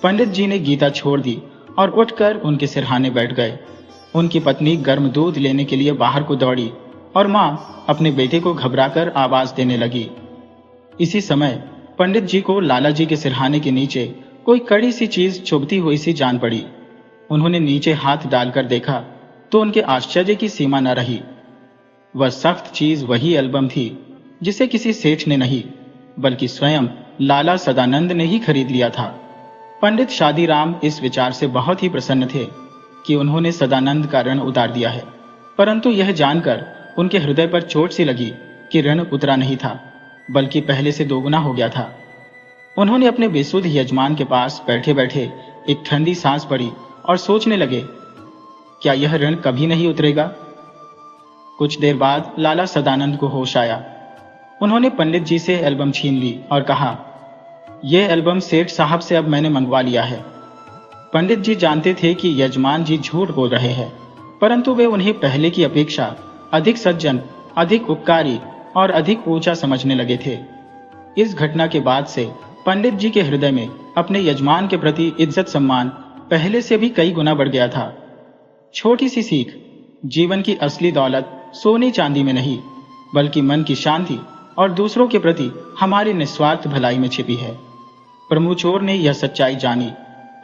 पंडित जी ने गीता छोड़ दी और उठकर उनके सिरहाने बैठ गए। उनकी पत्नी गर्म दूध लेने के लिए बाहर को दौड़ी और माँ अपने बेटे को घबराकर आवाज देने लगी। इसी समय पंडित जी को लाला जी के सिरहाने के नीचे कोई कड़ी सी चीज चुभती हुई सी जान पड़ी। उन्होंने नीचे हाथ डालकर देखा तो उनके आश्चर्य की सीमा न रही। वह सख्त चीज वही एल्बम थी जिसे किसी सेठ ने नहीं, बल्कि स्वयं लाला सदानंद ने ही खरीद लिया था। पंडित शादीराम इस विचार से बहुत ही प्रसन्न थे कि उन्होंने सदानंद का ऋण उतार दिया है, परंतु यह जानकर उनके हृदय पर चोट सी लगी कि ऋण उतरा नहीं था, बल्कि पहले से दोगुना हो गया था। उन्होंने अपने बेसुध यजमान के पास बैठे बैठे एक ठंडी सांस भरी और सोचने लगे, क्या यह ऋण कभी नहीं उतरेगा? कुछ देर बाद लाला सदानंद को होश आया। उन्होंने पंडित जी से एल्बम छीन ली और कहा, यह एल्बम सेठ साहब से अब मैंने मंगवा लिया है। पंडित जी जानते थे कि यजमान जी झूठ बोल रहे हैं, परंतु वे उन्हें पहले की अपेक्षा अधिक सज्जन, अधिक उपकारी और अधिक ऊंचा समझने लगे थे। इस घटना के बाद से पंडित जी के हृदय में अपने यजमान के प्रति इज्जत सम्मान पहले से भी कई गुना बढ़ गया था। छोटी सी सीख, जीवन की असली दौलत सोने चांदी में नहीं, बल्कि मन की शांति और दूसरों के प्रति हमारी निस्वार्थ भलाई में छिपी है। प्रमुचोर ने यह सच्चाई जानी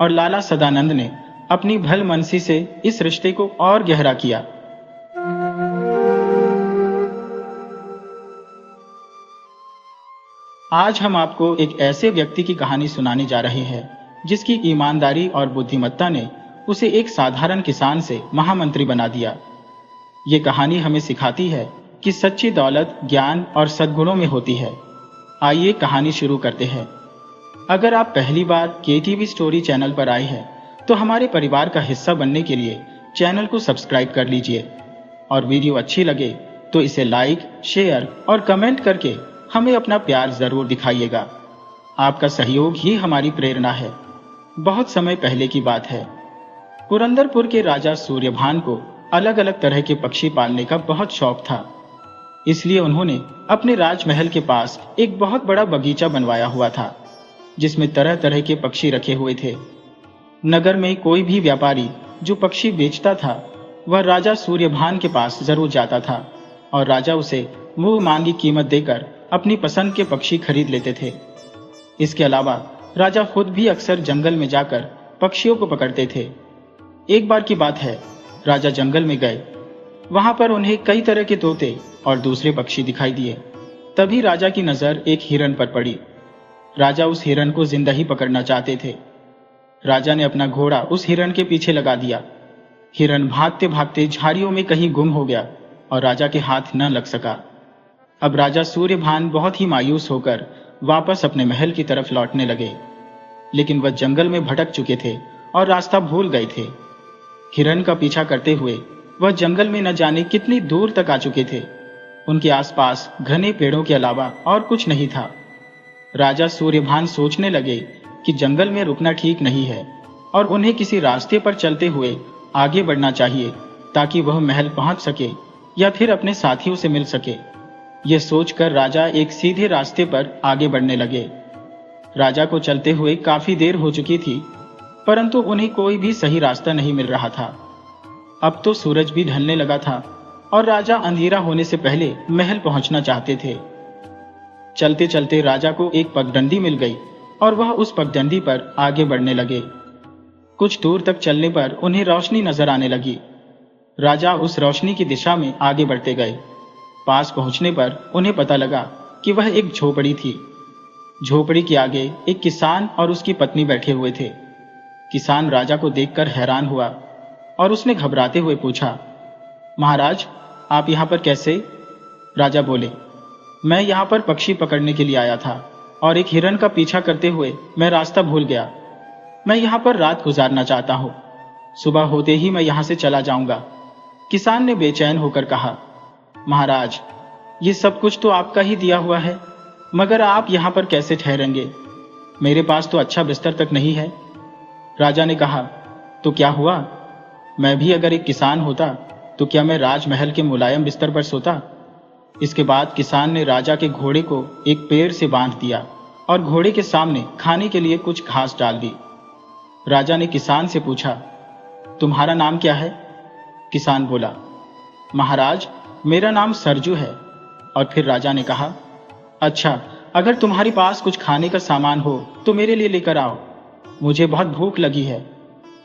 और लाला सदानंद ने अपनी भलमनसी से इस रिश्ते को और गहरा किया। आज हम आपको एक ऐसे व्यक्ति की कहानी सुनाने जा रहे हैं जिसकी ईमानदारी और बुद्धिमत्ता ने उसे एक साधारण किसान से महामंत्री बना दिया। ये कहानी हमें सिखाती है कि सच्ची दौलत ज्ञान और सद्गुणों में होती है। आइए कहानी शुरू करते हैं। अगर आप पहली बार केटीवी स्टोरी चैनल पर आए हैं तो हमारे परिवार का हिस्सा बनने के लिए चैनल को सब्सक्राइब कर लीजिए और वीडियो अच्छी लगे तो इसे लाइक, शेयर और कमेंट करके हमें अपना प्यार जरूर दिखाइएगा। आपका सहयोग ही हमारी प्रेरणा है। बहुत समय पहले की बात है। पुरंदरपुर के राजा सूर्यभान को अलग अलग तरह के पक्षी पालने का बहुत शौक था। इसलिए उन्होंने अपने राजमहल के पास एक बहुत बड़ा बगीचा बनवाया हुआ था, जिसमें तरह तरह के पक्षी रखे हुए थे। नगर में कोई भी व्यापारी जो पक्षी बेचता था वह राजा सूर्यभान के पास जरूर जाता था और राजा उसे मुंह मांगी कीमत देकर अपनी पसंद के पक्षी खरीद लेते थे। इसके अलावा राजा खुद भी अक्सर जंगल में जाकर पक्षियों को पकड़ते थे। एक बार की बात है, राजा जंगल में गए। वहां पर उन्हें कई तरह के तोते और दूसरे पक्षी दिखाई दिए। तभी राजा की नजर एक हिरन पर पड़ी। राजा उस हिरन को जिंदा ही पकड़ना चाहते थे। राजा ने अपना घोड़ा उस हिरन के पीछे लगा दिया। हिरन भागते भागते झाड़ियों में कहीं गुम हो गया और राजा के हाथ न लग सका। अब राजा सूर्यभान बहुत ही मायूस होकर वापस अपने महल की तरफ लौटने लगे, लेकिन वह जंगल में भटक चुके थे और रास्ता भूल गए थे। हिरन का पीछा करते हुए वह जंगल में न जाने कितनी दूर तक आ चुके थे। उनके आसपास घने पेड़ों के अलावा और कुछ नहीं था। राजा सूर्यभान सोचने लगे कि जंगल में रुकना ठीक नहीं है और उन्हें किसी रास्ते पर चलते हुए आगे बढ़ना चाहिए ताकि वह महल पहुंच सके या फिर अपने साथियों से मिल सके। यह सोचकर राजा एक सीधे रास्ते पर आगे बढ़ने लगे। राजा को चलते हुए काफी देर हो चुकी थी, परंतु उन्हें कोई भी सही रास्ता नहीं मिल रहा था। अब तो सूरज भी ढलने लगा था और राजा अंधेरा होने से पहले महल पहुंचना चाहते थे। चलते चलते राजा को एक पगडंडी मिल गई और वह उस पगडंडी पर आगे बढ़ने लगे। कुछ दूर तक चलने पर उन्हें रोशनी नजर आने लगी। राजा उस रोशनी की दिशा में आगे बढ़ते गए। पास पहुंचने पर उन्हें पता लगा कि वह एक झोपड़ी थी। झोपड़ी के आगे एक किसान और उसकी पत्नी बैठे हुए थे। किसान राजा को देखकर हैरान हुआ और उसने घबराते हुए पूछा, महाराज, आप यहाँ पर कैसे? राजा बोले, मैं यहाँ पर पक्षी पकड़ने के लिए आया था और एक हिरन का पीछा करते हुए मैं रास्ता भूल गया। मैं यहाँ पर रात गुजारना चाहता हूँ। सुबह होते ही मैं यहाँ से चला जाऊंगा। किसान ने बेचैन होकर कहा, महाराज, ये सब कुछ तो आपका ही दिया हुआ है, मगर आप यहाँ पर कैसे ठहरेंगे? मेरे पास तो अच्छा बिस्तर तक नहीं है। राजा ने कहा, तो क्या हुआ? मैं भी अगर एक किसान होता तो क्या मैं राजमहल के मुलायम बिस्तर पर सोता? इसके बाद किसान ने राजा के घोड़े को एक पेड़ से बांध दिया और घोड़े के सामने खाने के लिए कुछ घास डाल दी। राजा ने किसान से पूछा, तुम्हारा नाम क्या है? किसान बोला, महाराज, मेरा नाम सरजू है। और फिर राजा ने कहा, अच्छा, अगर तुम्हारे पास कुछ खाने का सामान हो तो मेरे लिए लेकर आओ, मुझे बहुत भूख लगी है।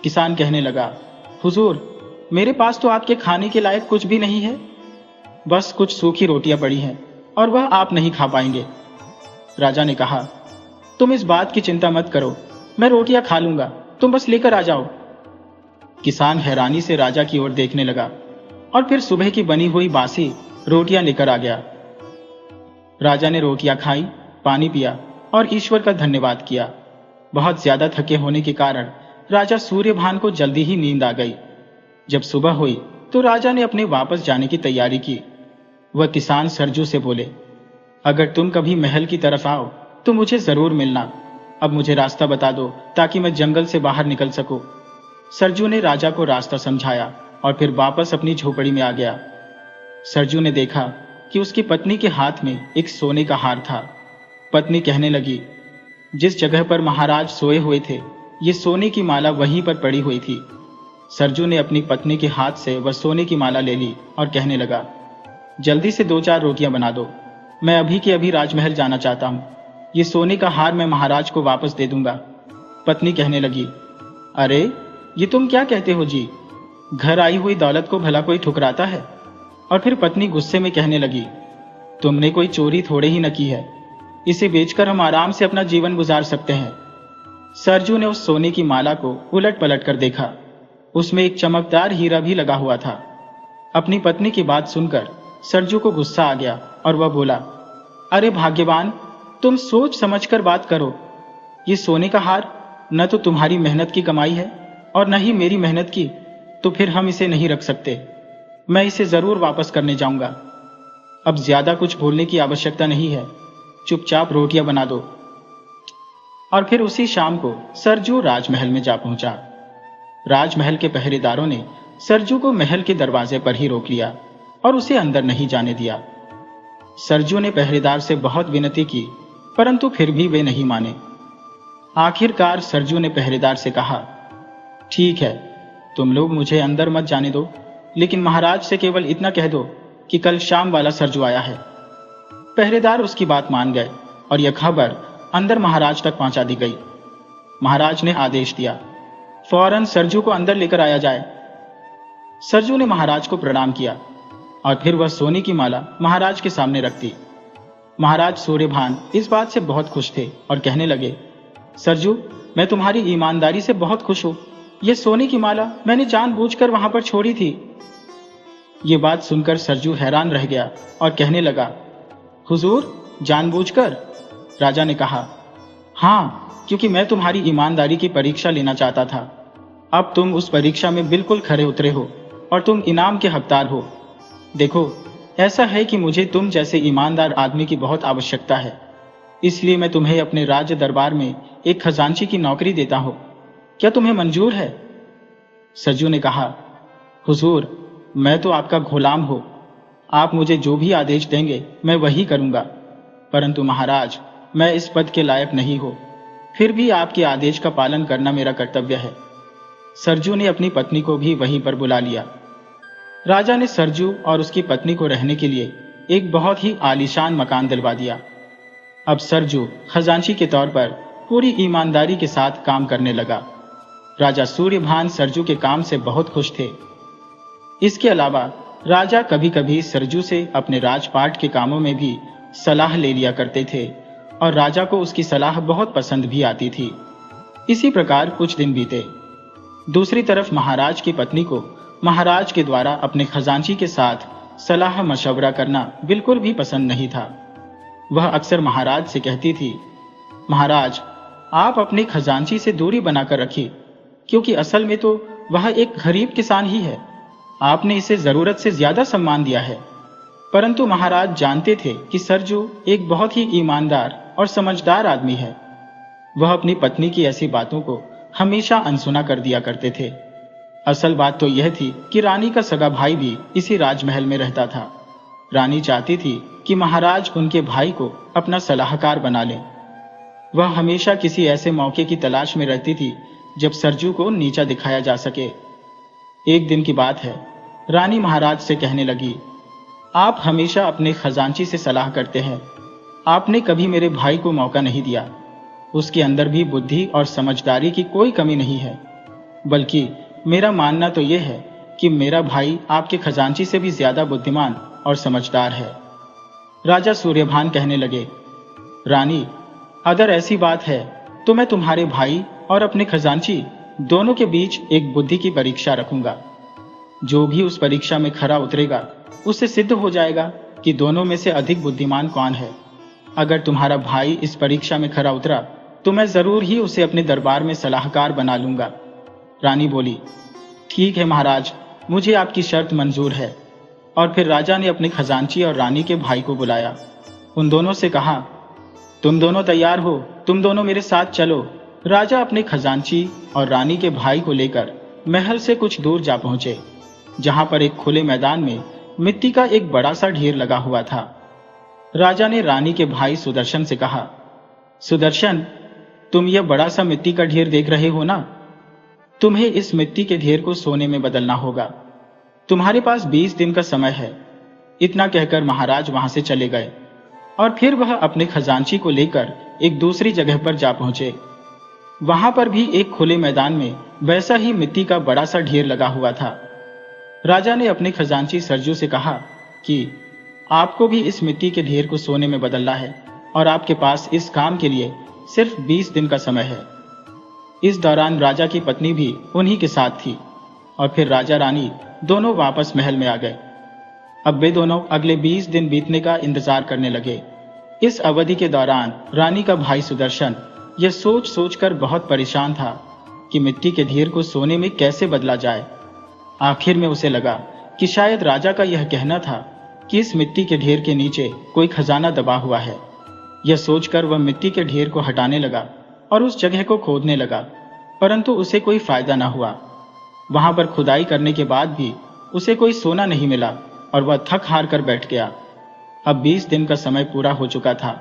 किसान कहने लगा, हुजूर, मेरे पास तो आपके खाने के लायक कुछ भी नहीं है, बस कुछ सूखी रोटियां पड़ी हैं और वह आप नहीं खा पाएंगे। राजा ने कहा, तुम इस बात की चिंता मत करो, मैं रोटियां खा लूंगा, तुम बस लेकर आ जाओ। किसान हैरानी से राजा की ओर देखने लगा और फिर सुबह की बनी हुई बासी रोटियां लेकर आ गया। राजा ने रोटियां खाई, पानी पिया और ईश्वर का धन्यवाद किया। बहुत ज्यादा थके होने के कारण राजा सूर्यभान को जल्दी ही नींद आ गई। जब सुबह हुई तो राजा ने अपने वापस जाने की तैयारी की। वह किसान सरजू से बोले, अगर तुम कभी महल की तरफ आओ तो मुझे जरूर मिलना। अब मुझे रास्ता बता दो ताकि मैं जंगल से बाहर निकल सकूं। सरजू ने राजा को रास्ता समझाया और फिर वापस अपनी झोपड़ी में आ गया। सरजू ने देखा कि उसकी पत्नी के हाथ में एक सोने का हार था। पत्नी कहने लगी, जिस जगह पर महाराज सोए हुए थे ये सोने की माला वहीं पर पड़ी हुई थी। सरजू ने अपनी पत्नी के हाथ से वह सोने की माला ले ली और कहने लगा, जल्दी से 2-4 रोटियां बना दो, मैं अभी के अभी राजमहल जाना चाहता हूं। ये सोने का हार मैं महाराज को वापस दे दूंगा। पत्नी कहने लगी, अरे ये तुम क्या कहते हो जी, घर आई हुई दौलत को भला कोई ठुकराता है? और फिर पत्नी गुस्से में कहने लगी, तुमने कोई चोरी थोड़े ही न की है, इसे बेचकर हम आराम से अपना जीवन गुजार सकते हैं। सरजू ने उस सोने की माला को उलट पलट कर देखा। उसमें एक चमकदार हीरा भी लगा हुआ था। अपनी पत्नी की बात सुनकर सरजू को गुस्सा आ गया और वह बोला, अरे भाग्यवान, तुम सोच समझकर बात करो। ये सोने का हार न तो तुम्हारी मेहनत की कमाई है और न ही मेरी मेहनत की, तो फिर हम इसे नहीं रख सकते। मैं इसे जरूर वापस करने जाऊंगा। अब ज्यादा कुछ बोलने की आवश्यकता नहीं है, चुपचाप रोटियां बना दो। और फिर उसी शाम को सरजू राजमहल में जा पहुंचा। राजमहल के पहरेदारों ने सरजू को महल के दरवाजे पर ही रोक लिया और उसे अंदर नहीं जाने दिया। सरजू ने पहरेदार से बहुत विनती की, परंतु फिर भी वे नहीं माने। आखिरकार सरजू ने पहरेदार से कहा, ठीक है, तुम लोग मुझे अंदर मत जाने दो, लेकिन महाराज से केवल इतना कह दो कि कल शाम वाला सरजू आया है। पहरेदार उसकी बात मान गए और यह खबर अंदर महाराज तक पहुंचा दी गई। महाराज ने आदेश दिया, फौरन सरजू को अंदर लेकर आया जाए। सरजू ने महाराज को प्रणाम किया और फिर वह सोने की माला महाराज के सामने रख दी। महाराज सूर्यभान इस बात से बहुत खुश थे और कहने लगे, सरजू, मैं तुम्हारी ईमानदारी से बहुत खुश हूं। यह सोने की माला मैंने जानबूझकर वहां पर छोड़ी थी। ये बात सुनकर सरजू हैरान रह गया और कहने लगा, हुजूर, जानबूझकर? राजा ने कहा, हाँ, क्योंकि मैं तुम्हारी ईमानदारी की परीक्षा लेना चाहता था। अब तुम उस परीक्षा में बिल्कुल खरे उतरे हो और तुम इनाम के हकदार हो। देखो, ऐसा है कि मुझे तुम जैसे ईमानदार आदमी की बहुत आवश्यकता है, इसलिए मैं तुम्हें अपने राज्य दरबार में एक खजांची की नौकरी देता हूं। क्या तुम्हें मंजूर है? सरजू ने कहा, हुजूर, मैं तो आपका गुलाम हूं। आप मुझे जो भी आदेश देंगे मैं वही करूंगा, परंतु महाराज, मैं इस पद के लायक नहीं हूं। फिर भी आपके आदेश का पालन करना मेरा कर्तव्य है। सरजू ने अपनी पत्नी को भी वहीं पर बुला लिया। राजा ने सरजू और उसकी पत्नी को रहने के लिए एक बहुत ही आलीशान मकान दिलवा दिया। अब सरजू खजांची के तौर पर पूरी ईमानदारी के साथ काम करने लगा। राजा सूर्यभान सरजू के काम से बहुत खुश थे। इसके अलावा राजा कभी कभी सरजू से अपने राजपाट के कामों में भी सलाह ले लिया करते थे और राजा को उसकी सलाह बहुत पसंद भी आती थी। इसी प्रकार कुछ दिन बीते। दूसरी तरफ महाराज की पत्नी को महाराज के द्वारा अपने खजांची के साथ सलाह मशवरा करना बिल्कुल भी पसंद नहीं था। वह अक्सर महाराज से कहती थी, महाराज, आप अपने खजांची से दूरी बनाकर रखिए, क्योंकि असल में तो वह एक गरीब किसान ही है। आपने इसे जरूरत से ज्यादा सम्मान दिया है। परंतु महाराज जानते थे कि सरजू एक बहुत ही ईमानदार और समझदार आदमी है। वह अपनी पत्नी की ऐसी बातों को हमेशा अनसुना कर दिया करते थे। असल बात तो यह थी कि रानी का सगा भाई भी इसी राजमहल में रहता था। रानी चाहती थी कि महाराज उनके भाई को अपना सलाहकार बना लें। वह हमेशा किसी ऐसे मौके की तलाश में रहती थी जब सरजू को नीचा दिखाया जा सके। एक दिन की बात है, रानी महाराज से कहने लगी, आप हमेशा अपने खजांची से सलाह करते हैं। आपने कभी मेरे भाई को मौका नहीं दिया। उसके अंदर भी बुद्धि और समझदारी की कोई कमी नहीं है, बल्कि मेरा मानना तो यह है कि मेरा भाई आपके खजांची से भी ज्यादा बुद्धिमान और समझदार है। राजा सूर्यभान कहने लगे, रानी, अगर ऐसी बात है तो मैं तुम्हारे भाई और अपने खजांची दोनों के बीच एक बुद्धि की परीक्षा रखूंगा। जो भी उस परीक्षा में खरा उतरेगा उससे सिद्ध हो जाएगा कि दोनों में से अधिक बुद्धिमान कौन है। अगर तुम्हारा भाई इस परीक्षा में खरा उतरा तो मैं जरूर ही उसे अपने दरबार में सलाहकार बना लूंगा। रानी बोली, ठीक है महाराज, मुझे आपकी शर्त मंजूर है। और फिर राजा ने अपने खजांची और रानी के भाई को बुलाया। उन दोनों से कहा, तुम दोनों तैयार हो, तुम दोनों मेरे साथ चलो। राजा अपने खजांची और रानी के भाई को लेकर महल से कुछ दूर जा पहुंचे, जहां पर एक खुले मैदान में मिट्टी का एक बड़ा सा ढेर लगा हुआ था। राजा ने रानी के भाई सुदर्शन से कहा, सुदर्शन, तुम यह बड़ा सा मिट्टी का ढेर देख रहे हो ना? तुम्हें इस मिट्टी के ढेर को सोने में बदलना होगा। तुम्हारे पास 20 दिन का समय है। इतना कहकर महाराज वहां से चले गए और फिर वह अपने खजांची को लेकर एक दूसरी जगह पर जा पहुंचे। वहां पर भी एक खुले मैदान में वैसा ही मिट्टी का बड़ा सा ढेर लगा हुआ था। राजा ने अपने खजांची सरजू से कहा कि आपको भी इस मिट्टी के ढेर को सोने में बदलना है और आपके पास इस काम के लिए सिर्फ 20 दिन का समय है। इस दौरान राजा की पत्नी भी उन्हीं के साथ थी और फिर राजा रानी दोनों वापस महल में आ गए। अब वे दोनों अगले 20 दिन बीतने का इंतजार करने लगे। इस अवधि के दौरान रानी का भाई सुदर्शन यह सोच सोचकर बहुत परेशान था कि मिट्टी के ढेर को सोने में कैसे बदला जाए। आखिर में उसे लगा कि शायद राजा का यह कहना था कि इस मिट्टी के ढेर के नीचे कोई खजाना दबा हुआ है। यह सोचकर वह मिट्टी के ढेर को हटाने लगा और उस जगह को खोदने लगा, परंतु उसे कोई फायदा न हुआ। वहां पर खुदाई करने के बाद भी उसे कोई सोना नहीं मिला और वह थक हार कर बैठ गया। अब 20 दिन का समय पूरा हो चुका था।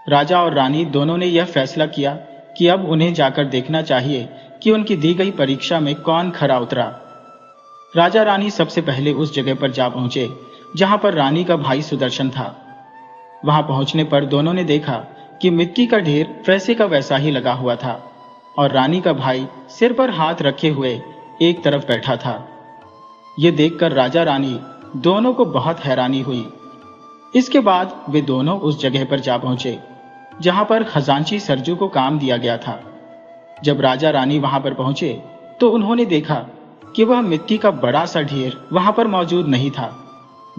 राजा और रानी दोनों ने यह फैसला किया कि अब उन्हें जाकर देखना चाहिए कि उनकी दी गई परीक्षा में कौन खरा उतरा। राजा रानी सबसे पहले उस जगह पर जा पहुंचे जहां पर रानी का भाई सुदर्शन था। वहां पहुंचने पर दोनों ने देखा कि मिट्टी का ढेर वैसे का वैसा ही लगा हुआ था और रानी का भाई सिर पर हाथ रखे हुए एक तरफ बैठा था। ये देखकर राजा रानी दोनों को बहुत हैरानी हुई। इसके बाद वे दोनों उस जगह पर जा पहुंचे जहां पर खजांची सरजू को काम दिया गया था। जब राजा रानी वहां पर पहुंचे तो उन्होंने देखा कि वह मिट्टी का बड़ा सा ढेर वहां पर मौजूद नहीं था,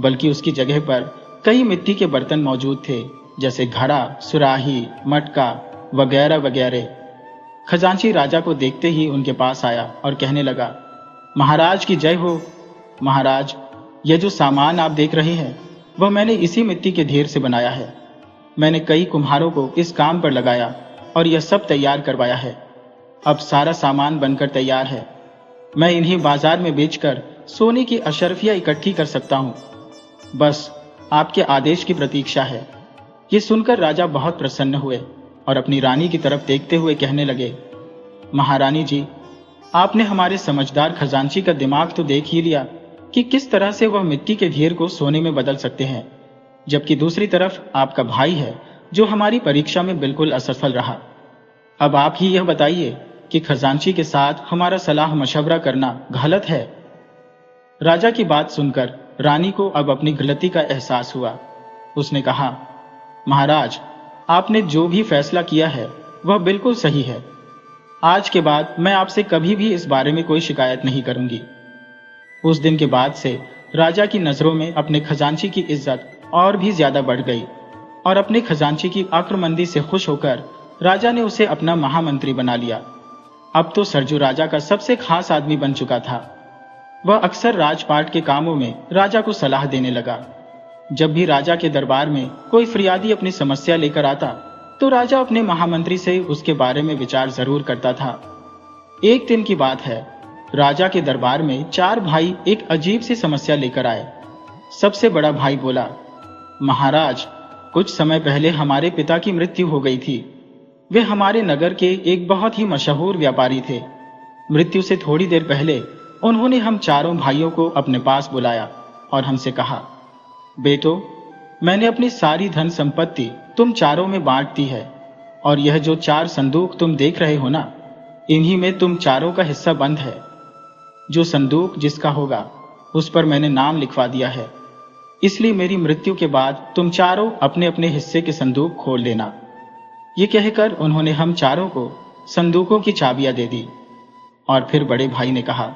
बल्कि उसकी जगह पर कई मिट्टी के बर्तन मौजूद थे, जैसे घड़ा, सुराही, मटका वगैरह वगैरह। खजांची राजा को देखते ही उनके पास आया और कहने लगा, महाराज की जय हो। महाराज, यह जो सामान आप देख रहे हैं वह मैंने इसी मिट्टी के ढेर से बनाया है। मैंने कई कुम्हारों को इस काम पर लगाया और यह सब तैयार करवाया है। अब सारा सामान बनकर तैयार है। मैं इन्हें बाजार में बेचकर सोने की अशर्फियां इकट्ठी कर सकता हूं। बस आपके आदेश की प्रतीक्षा है। ये सुनकर राजा बहुत प्रसन्न हुए और अपनी रानी की तरफ देखते हुए कहने लगे, महारानी जी, आपने हमारे समझदार खजांची का दिमाग तो देख ही लिया कि किस तरह से वह मिट्टी के ढेर को सोने में बदल सकते हैं, जबकि दूसरी तरफ आपका भाई है जो हमारी परीक्षा में बिल्कुल असफल रहा। अब आप ही यह बताइए कि खजांची के साथ हमारा सलाह मशवरा करना गलत है। राजा की बात सुनकर रानी को अब अपनी गलती का एहसास हुआ। उसने कहा, महाराज, आपने जो भी फैसला किया है वह बिल्कुल सही है। आज के बाद मैं आपसे कभी भी इस बारे में कोई शिकायत नहीं करूंगी। उस दिन के बाद से राजा की नजरों में अपने खजांची की इज्जत और भी ज्यादा बढ़ गई और अपने खजांची की अक्लमंदी से खुश होकर राजा ने उसे अपना महामंत्री बना लिया। अब तो सरजू राजा का सबसे खास आदमी बन चुका था। वह अक्सर राजपाट के कामों में राजा को सलाह देने लगा। जब भी राजा के दरबार में कोई फरियादी अपनी समस्या लेकर आता तो राजा अपने महामंत्री से उसके बारे में विचार जरूर करता था। एक दिन की बात है, राजा के दरबार में 4 भाई एक अजीब सी समस्या लेकर आए। सबसे बड़ा भाई बोला, महाराज, कुछ समय पहले हमारे पिता की मृत्यु हो गई थी। वे हमारे नगर के एक बहुत ही मशहूर व्यापारी थे। मृत्यु से थोड़ी देर पहले उन्होंने हम चारों भाइयों को अपने पास बुलाया और हमसे कहा, बेटो, मैंने अपनी सारी धन संपत्ति तुम चारों में बांट दी है और यह जो 4 संदूक तुम देख रहे हो ना, इन्हीं में तुम चारों का हिस्सा बंद है। जो संदूक जिसका होगा उस पर मैंने नाम लिखवा दिया है, इसलिए मेरी मृत्यु के बाद तुम चारों अपने अपने हिस्से के संदूक खोल लेना। ये कहकर उन्होंने हम चारों को संदूकों की चाबियां दे दी। और फिर बड़े भाई ने कहा,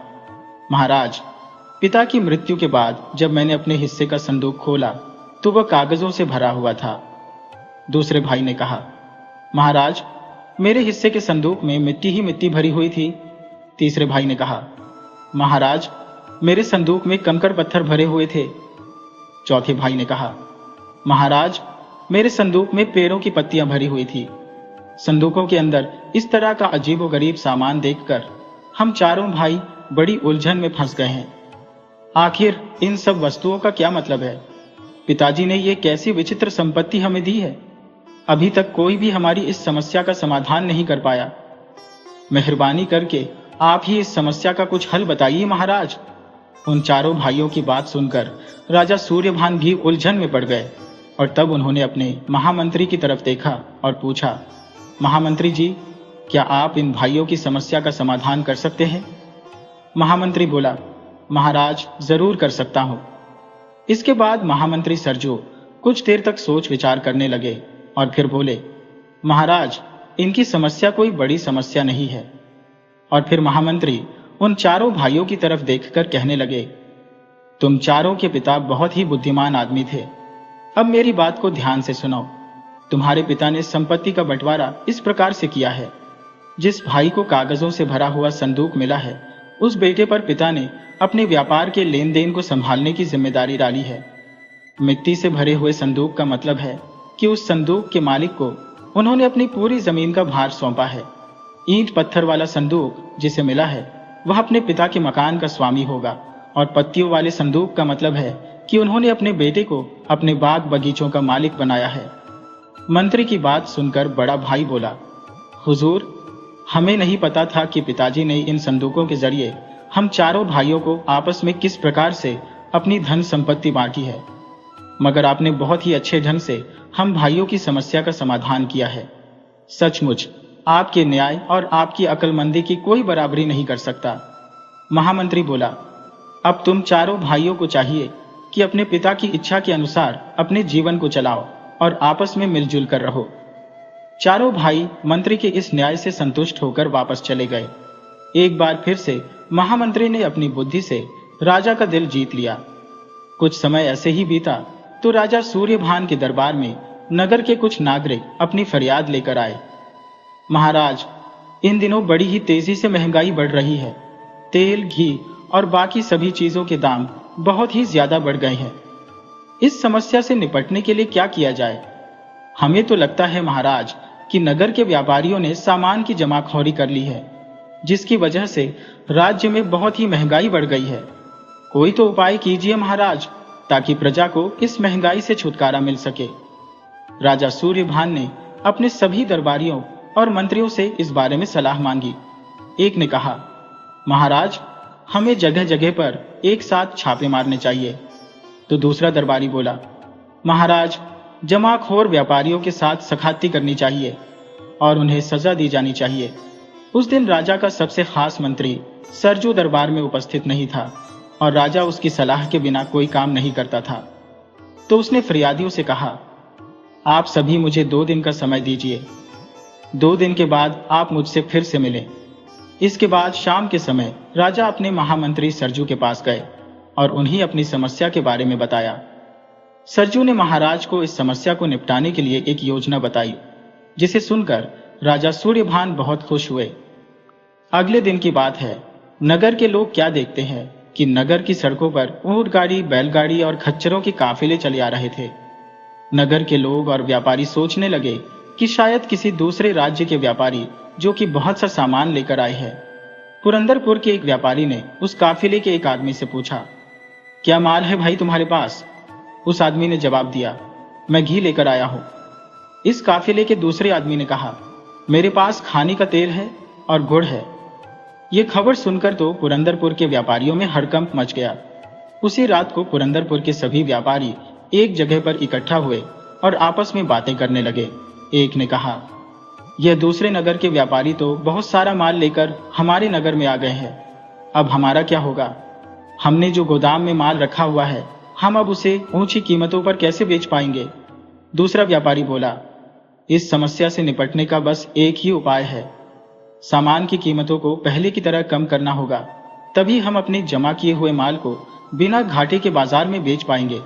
महाराज, पिता की मृत्यु के बाद जब मैंने अपने हिस्से का संदूक खोला तो वह कागजों से भरा हुआ था। दूसरे भाई ने कहा, महाराज, मेरे हिस्से के संदूक में मिट्टी ही मिट्टी भरी हुई थी। तीसरे भाई ने कहा, महाराज, मेरे संदूक में कंकड़ पत्थर भरे हुए थे। चौथे भाई ने कहा, महाराज, मेरे संदूक में पेड़ों की पत्तियां भरी हुई थी। संदूकों के अंदर इस तरह का अजीबोगरीब सामान देखकर हम चारों भाई बड़ी उलझन में फंस गए हैं। आखिर इन सब वस्तुओं का क्या मतलब है? पिताजी ने ये कैसी विचित्र संपत्ति हमें दी है? अभी तक कोई भी हमारी इस समस्या का समाधान नहीं कर पाया। मेहरबानी करके आप ही इस समस्या का कुछ हल बताइए महाराज। उन चारों भाइयों की बात सुनकर राजा सूर्यभान भी उलझन में पड़ गए और तब उन्होंने अपने महामंत्री की तरफ देखा और पूछा, महामंत्री जी, क्या आप इन भाइयों की समस्या का समाधान कर सकते हैं? महामंत्री बोला, महाराज, जरूर कर सकता हूं। इसके बाद महामंत्री सरजू कुछ देर तक सोच विचार करने लगे और फिर बोले, महाराज, इनकी समस्या कोई बड़ी समस्या नहीं है। और फिर महामंत्री उन चारों भाइयों की तरफ देखकर कहने लगे, तुम चारों के पिता बहुत ही बुद्धिमान आदमी थे। अब मेरी बात को ध्यान से सुनो। तुम्हारे पिता ने संपत्ति का बंटवारा इस प्रकार से किया है, जिस भाई को कागजों से भरा हुआ संदूक मिला है, उस बेटे पर पिता ने अपने व्यापार के लेन देन को संभालने की जिम्मेदारी डाली है। मिट्टी से भरे हुए संदूक का मतलब है कि उस संदूक के मालिक को उन्होंने अपनी पूरी जमीन का भार सौंपा है। ईंट पत्थर वाला संदूक जिसे मिला है वह अपने पिता के मकान का स्वामी होगा, और पत्तियों वाले संदूक का मतलब है कि उन्होंने अपने बेटे को अपने बाग बगीचों का मालिक बनाया है। मंत्री की बात सुनकर बड़ा भाई बोला, हुजूर, हमें नहीं पता था कि पिताजी ने इन संदूकों के जरिए हम चारों भाइयों को आपस में किस प्रकार से अपनी धन संपत्ति बांटी है, मगर आपने बहुत ही अच्छे ढंग से हम भाइयों की समस्या का समाधान किया है। सचमुच आपके न्याय और आपकी अक्लमंदी की कोई बराबरी नहीं कर सकता। महामंत्री बोला, अब तुम चारों भाइयों को चाहिए कि अपने पिता की इच्छा के अनुसार अपने जीवन को चलाओ और आपस में मिलजुल कर रहो। चारों भाई मंत्री के इस न्याय से संतुष्ट होकर वापस चले गए। एक बार फिर से महामंत्री ने अपनी बुद्धि से राजा का दिल जीत लिया। कुछ समय ऐसे ही बीता तो राजा सूर्यभान के दरबार में नगर के कुछ नागरिक अपनी फरियाद लेकर आए। महाराज, इन दिनों बड़ी ही तेजी से महंगाई बढ़ रही है। तेल, घी और बाकी सभी चीजों के दाम बहुत ही ज्यादा बढ़ गए हैं। इस समस्या से निपटने के लिए क्या किया जाए? हमें तो लगता है महाराज कि नगर के व्यापारियों ने सामान की जमाखोरी कर ली है, जिसकी वजह से राज्य में बहुत ही महंगाई बढ़ गई है। कोई तो उपाय कीजिए महाराज, ताकि प्रजा को इस महंगाई से छुटकारा मिल सके। राजा सूर्यभान ने अपने सभी दरबारियों और मंत्रियों से इस बारे में सलाह मांगी। एक ने कहा, महाराज, हमें जगह जगह पर एक साथ छापे मारने चाहिए। तो दूसरा दरबारी बोला, महाराज, जमाखोर व्यापारियों के साथ सखाती करनी चाहिए और उन्हें सजा दी जानी चाहिए। उस दिन राजा का सबसे खास मंत्री सरजू दरबार में उपस्थित नहीं था और राजा उसकी सलाह के बिना कोई काम नहीं करता था। तो उसने फरियादियों से कहा, आप सभी मुझे 2 दिन का समय दीजिए। 2 दिन के बाद आप मुझसे फिर से मिलें। इसके बाद शाम के समय राजा अपने महामंत्री सरजू के पास गए और उन्हें अपनी समस्या के बारे में बताया। सरजू ने महाराज को इस समस्या को निपटाने के लिए एक योजना बताई, जिसे सुनकर राजा सूर्यभान बहुत खुश हुए। अगले दिन की बात है। नगर के लोग क्या देखते हैं कि नगर की सड़कों पर ऊंट गाड़ी, बैलगाड़ी और खच्चरों के काफिले चले आ रहे थे। नगर के लोग और व्यापारी सोचने लगे कि शायद किसी दूसरे राज्य के व्यापारी जो कि बहुत सा सामान लेकर आए हैं। पुरंदरपुर के एक व्यापारी ने उस काफिले के एक आदमी से पूछा, क्या माल है भाई तुम्हारे पास? उस आदमी ने जवाब दिया, मैं घी लेकर आया हूं। इस काफिले के दूसरे आदमी ने कहा, मेरे पास खाने का तेल है और गुड़ है। यह खबर सुनकर तो पुरंदरपुर के व्यापारियों में हड़कंप मच गया। उसी रात को पुरंदरपुर के सभी व्यापारी एक जगह पर इकट्ठा हुए और आपस में बातें करने लगे। एक ने कहा, यह दूसरे नगर के व्यापारी तो बहुत सारा माल लेकर हमारे नगर में आ गए हैं। अब हमारा क्या होगा? हमने जो गोदाम में माल रखा हुआ है, हम अब उसे ऊंची कीमतों पर कैसे बेच पाएंगे? दूसरा व्यापारी बोला, इस समस्या से निपटने का बस एक ही उपाय है। सामान की कीमतों को पहले की तरह कम करना होगा, तभी हम अपने जमा किए हुए माल को बिना घाटे के बाजार में बेच पाएंगे।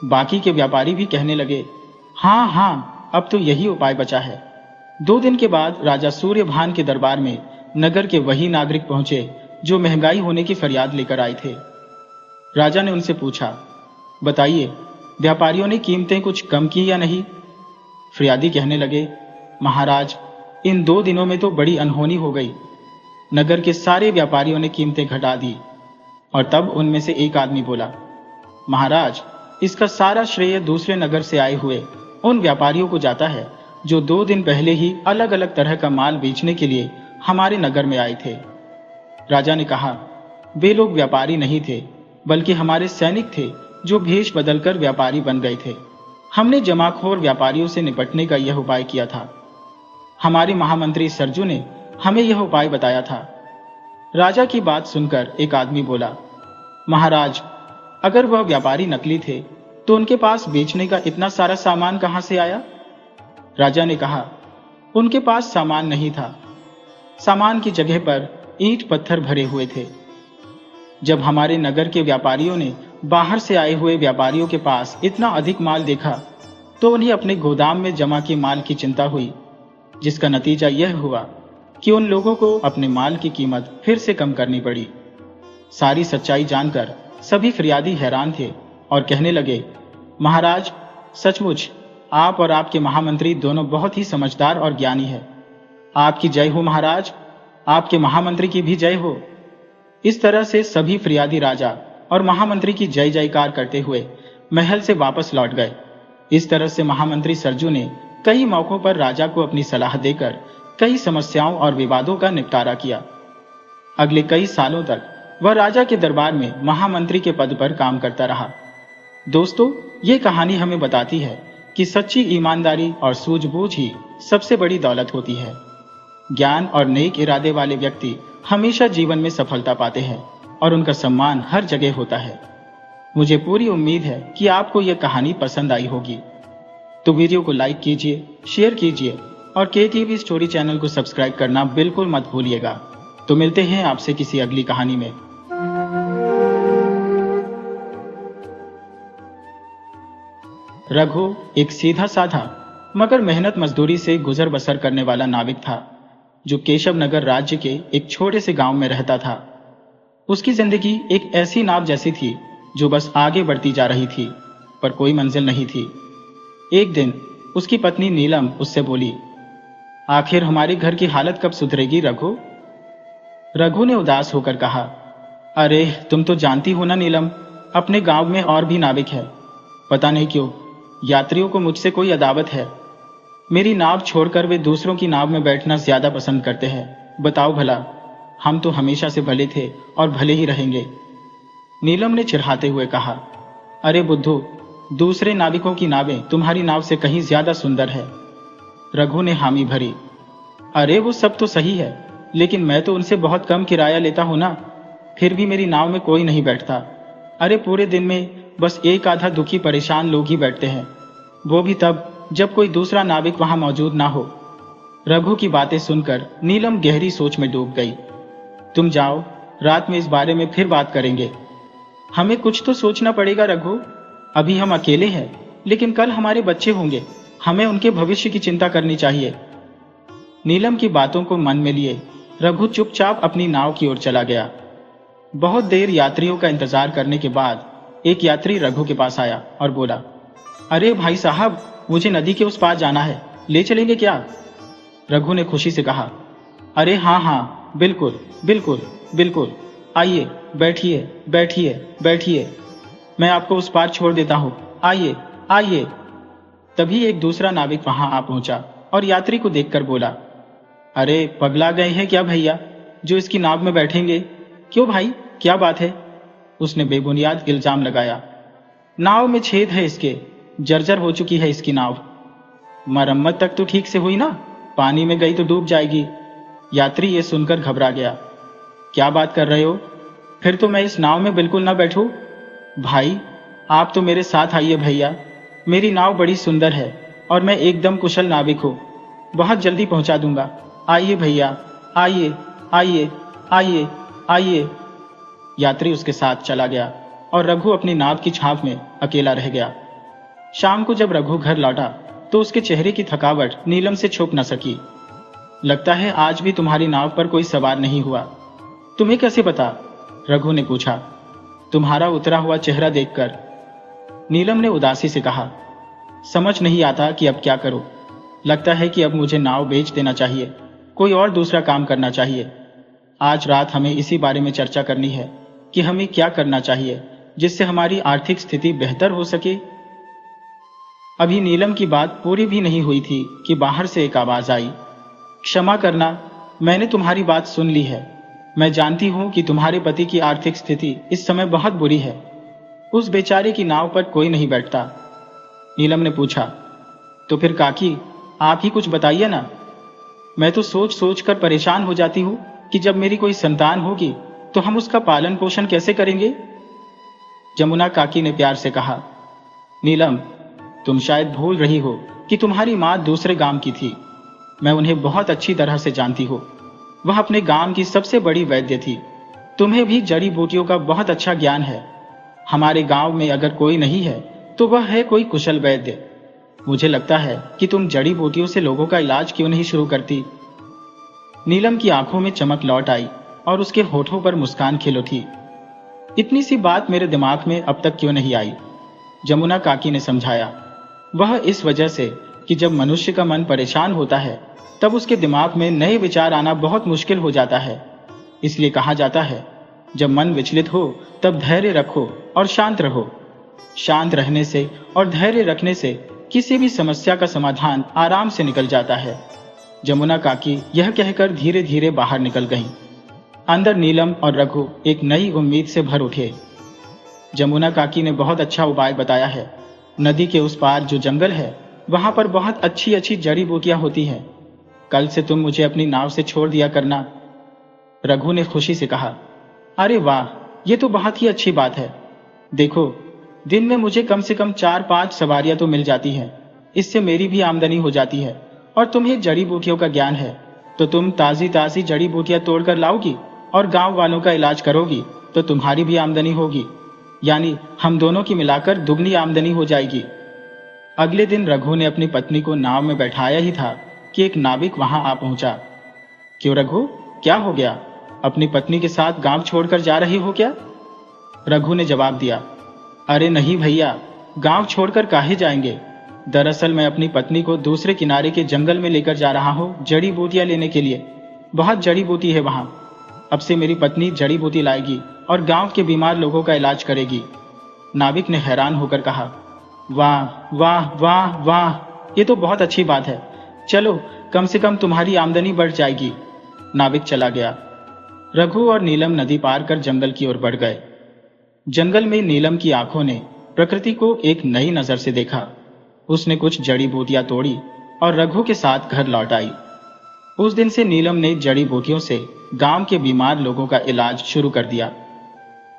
बाकी के व्यापारी भी कहने लगे, हाँ हाँ, अब तो यही उपाय बचा है। 2 दिन के बाद राजा सूर्यभान के दरबार में नगर के वही नागरिक पहुंचे जो महंगाई होने की फरियाद लेकर आए थे। राजा ने उनसे पूछा, बताइए, व्यापारियों ने कीमतें कुछ कम की या नहीं? फरियादी कहने लगे, महाराज, इन 2 दिनों में तो बड़ी अनहोनी हो गई। नगर के सारे व्यापारियों ने कीमतें घटा दी। और तब उनमें से एक आदमी बोला, महाराज, इसका सारा श्रेय दूसरे नगर से आए हुए उन व्यापारियों को जाता है जो 2 दिन पहले ही अलग अलग तरह का माल बेचने के लिए हमारे नगर में आए थे। राजा ने कहा, वे लोग व्यापारी नहीं थे, बल्कि हमारे सैनिक थे जो भेष बदलकर व्यापारी बन गए थे। हमने जमाखोर व्यापारियों से निपटने का यह उपाय किया था। हमारे महामंत्री सरजू ने हमें यह उपाय बताया था। राजा की बात सुनकर एक आदमी बोला, महाराज, अगर वह व्यापारी नकली थे तो उनके पास बेचने का इतना सारा सामान कहां से आया? राजा ने कहा, उनके पास सामान नहीं था। सामान की जगह पर ईंट पत्थर भरे हुए थे। जब हमारे नगर के व्यापारियों ने बाहर से आए हुए व्यापारियों के पास इतना अधिक माल देखा, तो उन्हें अपने गोदाम में जमा के माल की चिंता हुई, जिसका नतीजा यह हुआ कि उन लोगों को अपने माल की कीमत फिर से कम करनी पड़ी। सारी सच्चाई जानकर सभी फरियादी हैरान थे और कहने लगे, महाराज, सचमुच आप और आपके महामंत्री दोनों बहुत ही समझदार और ज्ञानी है। आपकी जय हो महाराज, आपके महामंत्री की भी जय हो। इस तरह से सभी फरियादी राजा और महामंत्री की जय जयकार करते हुए महल से वापस लौट गए। इस तरह से महामंत्री सरजू ने कई मौकों पर राजा को अपनी सलाह देकर कई समस्याओं और विवादों का निपटारा किया। अगले कई सालों तक वह राजा के दरबार में महामंत्री के पद पर काम करता रहा। दोस्तों, ये कहानी हमें बताती है कि सच्ची ईमानदारी और सूझबूझ ही सबसे बड़ी दौलत होती है। ज्ञान और नेक इरादे वाले व्यक्ति हमेशा जीवन में सफलता पाते हैं और उनका सम्मान हर जगह होता है। मुझे पूरी उम्मीद है कि आपको यह कहानी पसंद आई होगी। तो वीडियो को लाइक कीजिए, शेयर कीजिए और KTV स्टोरी चैनल को सब्सक्राइब करना बिल्कुल मत भूलिएगा। तो मिलते हैं आपसे किसी अगली कहानी में। रघु एक सीधा साधा मगर मेहनत मजदूरी से गुजर बसर करने वाला नाविक था, जो केशव नगर राज्य के एक छोटे से गांव में रहता था। उसकी जिंदगी एक ऐसी नाव जैसी थी जो बस आगे बढ़ती जा रही थी, पर कोई मंजिल नहीं थी। एक दिन उसकी पत्नी नीलम उससे बोली, आखिर हमारे घर की हालत कब सुधरेगी रघु? रघु ने उदास होकर कहा, अरे तुम तो जानती हो ना नीलम, अपने गांव में और भी नाविक है। पता नहीं क्यों यात्रियों को मुझसे कोई अदावत है। मेरी नाव छोड़कर वे दूसरों की नाव में बैठना ज्यादा पसंद करते हैं। बताओ भला, हम तो हमेशा से भले थे और भले ही रहेंगे। नीलम ने चिढ़ाते हुए कहा, अरे बुद्धू, दूसरे नाविकों की नावें तुम्हारी नाव से कहीं ज्यादा सुंदर है। रघु ने हामी भरी, अरे वो सब तो सही है, लेकिन मैं तो उनसे बहुत कम किराया लेता हूं ना, फिर भी मेरी नाव में कोई नहीं बैठता। अरे पूरे दिन में बस एक आधा दुखी परेशान लोग ही बैठते हैं, वो भी तब जब कोई दूसरा नाविक वहां मौजूद ना हो। रघु की बातें सुनकर नीलम गहरी सोच में डूब गई। तुम जाओ, रात में इस बारे में फिर बात करेंगे। हमें कुछ तो सोचना पड़ेगा रघु। अभी हम अकेले हैं, लेकिन कल हमारे बच्चे होंगे, हमें उनके भविष्य की चिंता करनी चाहिए। नीलम की बातों को मन में लिए रघु चुपचाप अपनी नाव की ओर चला गया। बहुत देर यात्रियों का इंतजार करने के बाद एक यात्री रघु के पास आया और बोला, अरे भाई साहब, मुझे नदी के उस पार जाना है, ले चलेंगे क्या? रघु ने खुशी से कहा, अरे हाँ हाँ, बिल्कुल बिल्कुल बिल्कुल, आइए, बैठिए बैठिए बैठिए, मैं आपको उस पार छोड़ देता हूँ, आइए आइए। तभी एक दूसरा नाविक वहां आ पहुंचा और यात्री को देखकर बोला, अरे पगला गए हैं क्या भैया, जो इसकी नाव में बैठेंगे? क्यों भाई, क्या बात है? उसने बेबुनियाद इल्जाम लगाया। नाव में छेद है इसके, जर्जर हो चुकी है इसकी नाव। मरम्मत तक तो ठीक से हुई ना, पानी में गई तो डूब जाएगी। यात्री ये सुनकर घबरा गया। क्या बात कर रहे हो? फिर तो मैं इस नाव में बिल्कुल ना बैठूं। भाई आप तो मेरे साथ आइए भैया, मेरी नाव बड़ी सुंदर है और मैं एकदम कुशल नाविक हूँ, बहुत जल्दी पहुंचा दूंगा। आइए भैया, आइए आइए आइए आइए। यात्री उसके साथ चला गया और रघु अपनी नाव की छाप में अकेला रह गया। शाम को जब रघु घर लौटा तो उसके चेहरे की थकावट नीलम से छुप न सकी। लगता है आज भी तुम्हारी नाव पर कोई सवार नहीं हुआ। तुम्हें कैसे पता? रघु ने पूछा। तुम्हारा उतरा हुआ चेहरा देखकर। नीलम ने उदासी से कहा, समझ नहीं आता कि अब क्या करूं। लगता है कि अब मुझे नाव बेच देना चाहिए, कोई और दूसरा काम करना चाहिए। आज रात हमें इसी बारे में चर्चा करनी है कि हमें क्या करना चाहिए जिससे हमारी आर्थिक स्थिति बेहतर हो सके। अभी नीलम की बात पूरी भी नहीं हुई थी कि बाहर से एक आवाज आई, क्षमा करना, मैंने तुम्हारी बात सुन ली है। मैं जानती हूं कि तुम्हारे पति की आर्थिक स्थिति इस समय बहुत बुरी है। उस बेचारे की नाव पर कोई नहीं बैठता। नीलम ने पूछा, तो फिर काकी आप ही कुछ बताइए ना। मैं तो सोच सोच कर परेशान हो जाती हूं कि जब मेरी कोई संतान होगी तो हम उसका पालन पोषण कैसे करेंगे। जमुना काकी ने प्यार से कहा, नीलम तुम शायद भूल रही हो कि तुम्हारी माँ दूसरे गांव की थी। मैं उन्हें बहुत अच्छी तरह से जानती हूँ। वह अपने गांव की सबसे बड़ी वैद्य थी। तुम्हें भी जड़ी बूटियों का बहुत अच्छा ज्ञान है। हमारे गांव में अगर कोई नहीं है तो वह है कोई कुशल वैद्य। मुझे लगता है कि तुम जड़ी बूटियों से लोगों का इलाज क्यों नहीं शुरू करती। नीलम की आंखों में चमक लौट आई और उसके होठों पर मुस्कान खिल उठी। इतनी सी बात मेरे दिमाग में अब तक क्यों नहीं आई? जमुना काकी ने समझाया। वह इस वजह से कि जब मनुष्य का मन परेशान होता है तब उसके दिमाग में नए विचार आना बहुत मुश्किल हो जाता है। इसलिए कहा जाता है, जब मन विचलित हो तब धैर्य रखो और शांत रहो। शांत रहने से और धैर्य रखने से किसी भी समस्या का समाधान आराम से निकल जाता है। जमुना काकी यह कहकर धीरे धीरे बाहर निकल गईं। अंदर नीलम और रघु एक नई उम्मीद से भर उठे। जमुना काकी ने बहुत अच्छा उपाय बताया है। नदी के उस पार जो जंगल है वहां पर बहुत अच्छी अच्छी जड़ी बूटियां होती हैं। कल से तुम मुझे अपनी नाव से छोड़ दिया करना। रघु ने खुशी से कहा। अरे वाह, ये तो बहुत ही अच्छी बात है। देखो, दिन में मुझे कम से कम 4-5 सवारियां तो मिल जाती हैं। इससे मेरी भी आमदनी हो जाती है। और तुम्हें जड़ी बूटियों का ज्ञान है तो तुम ताजी ताजी जड़ी बूटियां तोड़कर लाओगी और गांव वालों का इलाज करोगी तो तुम्हारी भी आमदनी होगी। यानी हम दोनों की मिलाकर दुगनी आमदनी हो जाएगी। अगले दिन रघु ने अपनी पत्नी को नाव में बैठाया ही था कि एक नाविक वहां आ पहुंचा। क्यों रघु, क्या हो गया? अपनी पत्नी के साथ गांव छोड़कर जा रही हो क्या? रघु ने जवाब दिया। अरे नहीं भैया, गांव छोड़कर काहे जाएंगे। दरअसल मैं अपनी पत्नी को दूसरे किनारे के जंगल में लेकर जा रहा हूँ जड़ी बूटियां लेने के लिए। बहुत जड़ी बूटी है वहां। अब से मेरी पत्नी जड़ी बूटी लाएगी और गांव के बीमार लोगों का इलाज करेगी। नाविक ने हैरान होकर कहा। वाह वाह वाह वाह, ये तो बहुत अच्छी बात है। चलो, कम से कम तुम्हारी आमदनी बढ़ जाएगी। नाविक चला गया। रघु और नीलम नदी पार कर जंगल की ओर बढ़ गए। जंगल में नीलम की आंखों ने प्रकृति को एक नई नजर से देखा। उसने कुछ जड़ी बूटियां तोड़ी और रघु के साथ घर लौट आई। उस दिन से नीलम ने जड़ी बूटियों से गांव के बीमार लोगों का इलाज शुरू कर दिया।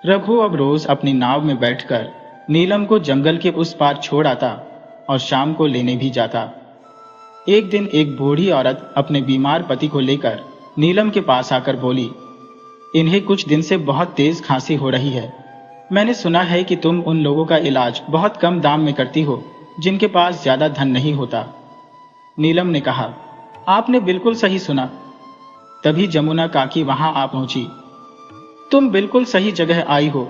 रघु अब रोज अपनी नाव में बैठकर नीलम को जंगल के उस पार छोड़ आता और शाम को लेने भी जाता। एक दिन एक बूढ़ी औरत अपने बीमार पति को लेकर नीलम के पास आकर बोली, इन्हें कुछ दिन से बहुत तेज खांसी हो रही है। मैंने सुना है कि तुम उन लोगों का इलाज बहुत कम दाम में करती हो जिनके पास ज्यादा धन नहीं होता। नीलम ने कहा, आपने बिल्कुल सही सुना। तभी जमुना काकी वहां आ पहुंची। तुम बिल्कुल सही जगह आई हो।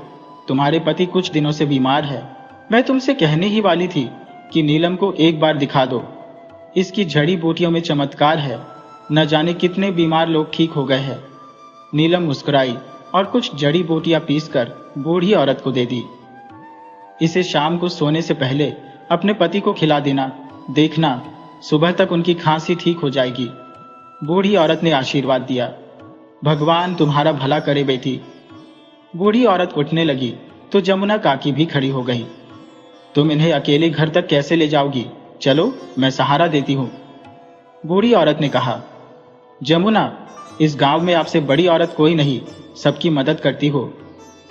तुम्हारे पति कुछ दिनों से बीमार है। मैं तुमसे कहने ही वाली थी कि नीलम को एक बार दिखा दो। इसकी जड़ी बूटियों में चमत्कार है। न जाने कितने बीमार लोग ठीक हो गए हैं। नीलम मुस्कुराई और कुछ जड़ी बूटियां पीसकर बूढ़ी औरत को दे दी। इसे शाम को सोने से पहले अपने पति को खिला देना। देखना, सुबह तक उनकी खांसी ठीक हो जाएगी। बूढ़ी औरत ने आशीर्वाद दिया। भगवान तुम्हारा भला करे बेटी। बूढ़ी औरत उठने लगी तो जमुना काकी भी खड़ी हो गई। तुम इन्हें अकेले घर तक कैसे ले जाओगी? चलो, मैं सहारा देती हूं। बूढ़ी औरत ने कहा। जमुना, इस गांव में आपसे बड़ी औरत कोई नहीं, सबकी मदद करती हो।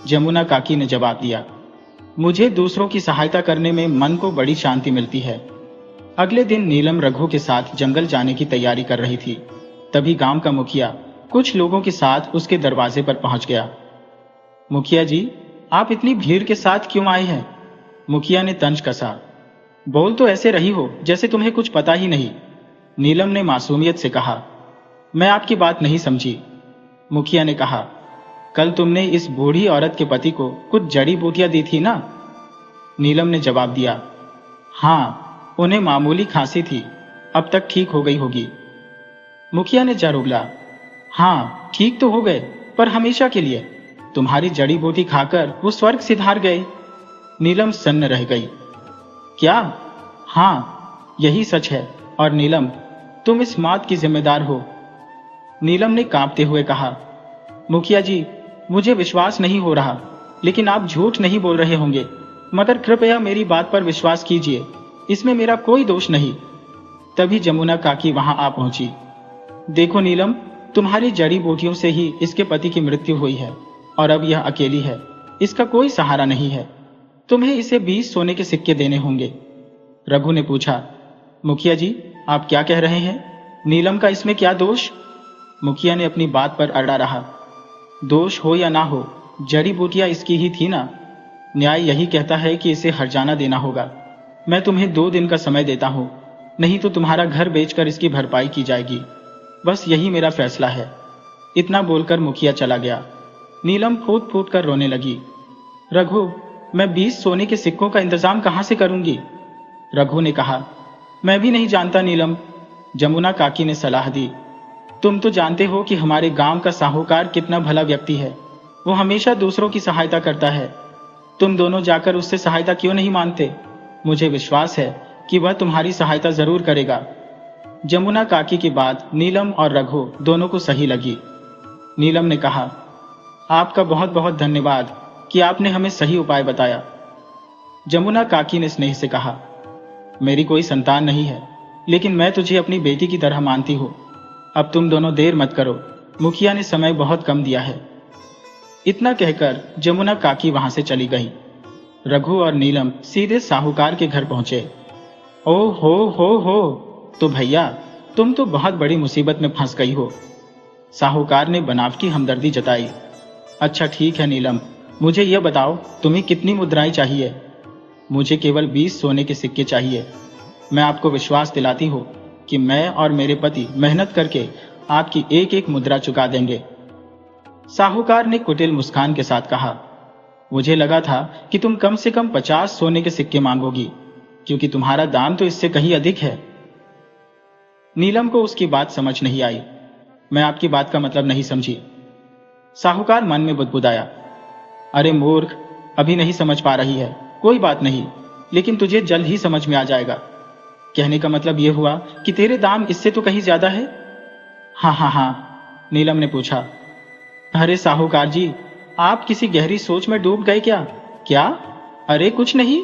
जमुना काकी ने जवाब दिया। मुझे दूसरों की सहायता करने में मन को बड़ी शांति मिलती है। अगले दिन नीलम रघु के साथ जंगल जाने की तैयारी कर रही थी। तभी गांव का मुखिया कुछ लोगों के साथ उसके दरवाजे पर पहुंच गया। मुखिया जी, आप इतनी भीड़ के साथ क्यों आए हैं? मुखिया ने तंज कसा। बोल तो ऐसे रही हो जैसे तुम्हें कुछ पता ही नहीं। नीलम ने मासूमियत से कहा। मैं आपकी बात नहीं समझी। मुखिया ने कहा, कल तुमने इस बूढ़ी औरत के पति को कुछ जड़ी बूटियां दी थी ना? नीलम ने जवाब दिया। हाँ, उन्हें मामूली खांसी थी, अब तक ठीक हो गई होगी। मुखिया ने जर उगला। हाँ, ठीक तो हो गए, पर हमेशा के लिए। तुम्हारी जड़ी बूटी खाकर वो स्वर्ग सिधार गए। नीलम सन्न रह गई। क्या? हाँ, यही सच है। और नीलम, तुम इस मौत की जिम्मेदार हो। नीलम ने कांपते हुए कहा। मुखिया जी, मुझे विश्वास नहीं हो रहा, लेकिन आप झूठ नहीं बोल रहे होंगे। मगर कृपया मेरी बात पर विश्वास कीजिए, इसमें मेरा कोई दोष नहीं। तभी जमुना काकी वहां आ पहुंची। देखो नीलम, तुम्हारी जड़ी बूटियों से ही इसके पति की मृत्यु हुई है और अब यह अकेली है। इसका कोई सहारा नहीं है। तुम्हें इसे 20 सोने के सिक्के देने होंगे। रघु ने पूछा। मुखिया जी, आप क्या कह रहे हैं? नीलम का इसमें क्या दोष? मुखिया ने अपनी बात पर अड़ा रहा। दोष हो या ना हो, जड़ी बूटियां इसकी ही थी ना। न्याय यही कहता है कि इसे हर्जाना देना होगा। मैं तुम्हें 2 दिन का समय देता हूं, नहीं तो तुम्हारा घर बेचकर इसकी भरपाई की जाएगी। बस यही मेरा फैसला है। इतना बोलकर मुखिया चला गया। नीलम फूट फूट कर रोने लगी। रघु, मैं 20 सोने के सिक्कों का इंतजाम कहां से करूंगी? रघु ने कहा, मैं भी नहीं जानता नीलम। जमुना काकी ने सलाह दी। तुम तो जानते हो कि हमारे गांव का साहूकार कितना भला व्यक्ति है। वो हमेशा दूसरों की सहायता करता है। तुम दोनों जाकर उससे सहायता क्यों नहीं मांगते? मुझे विश्वास है कि वह तुम्हारी सहायता जरूर करेगा। जमुना काकी की बात नीलम और रघु दोनों को सही लगी। नीलम ने कहा, आपका बहुत बहुत धन्यवाद कि आपने हमें सही उपाय बताया। जमुना काकी ने स्नेह से कहा, मेरी कोई संतान नहीं है, लेकिन मैं तुझे अपनी बेटी की तरह मानती हूं। अब तुम दोनों देर मत करो, मुखिया ने समय बहुत कम दिया है। इतना कहकर जमुना काकी वहां से चली गई। रघु और नीलम सीधे साहूकार के घर पहुंचे। ओ हो, तो भैया, तुम तो बहुत बड़ी मुसीबत में फंस गई हो। साहूकार ने बनावटी हमदर्दी जताई। अच्छा ठीक है नीलम, मुझे यह बताओ, तुम्हें कितनी मुद्राएं चाहिए? मुझे केवल 20 सोने के सिक्के चाहिए। मैं आपको विश्वास दिलाती हूँ कि मैं और मेरे पति मेहनत करके आपकी एक एक मुद्रा चुका देंगे। साहूकार ने कुटिल मुस्कान के साथ कहा, मुझे लगा था कि तुम कम से कम 50 सोने के सिक्के मांगोगी, क्योंकि तुम्हारा दाम तो इससे कहीं अधिक है। नीलम को उसकी बात समझ नहीं आई। मैं आपकी बात का मतलब नहीं समझी। साहूकार मन में बुदबुदाया। अरे मूर्ख, अभी नहीं समझ पा रही है, कोई बात नहीं, लेकिन तुझे जल्द ही समझ में आ जाएगा। कहने का मतलब यह हुआ कि तेरे दाम इससे तो कहीं ज्यादा है। हाँ, नीलम ने पूछा। अरे साहूकार जी, आप किसी गहरी सोच में डूब गए क्या? क्या? अरे कुछ नहीं।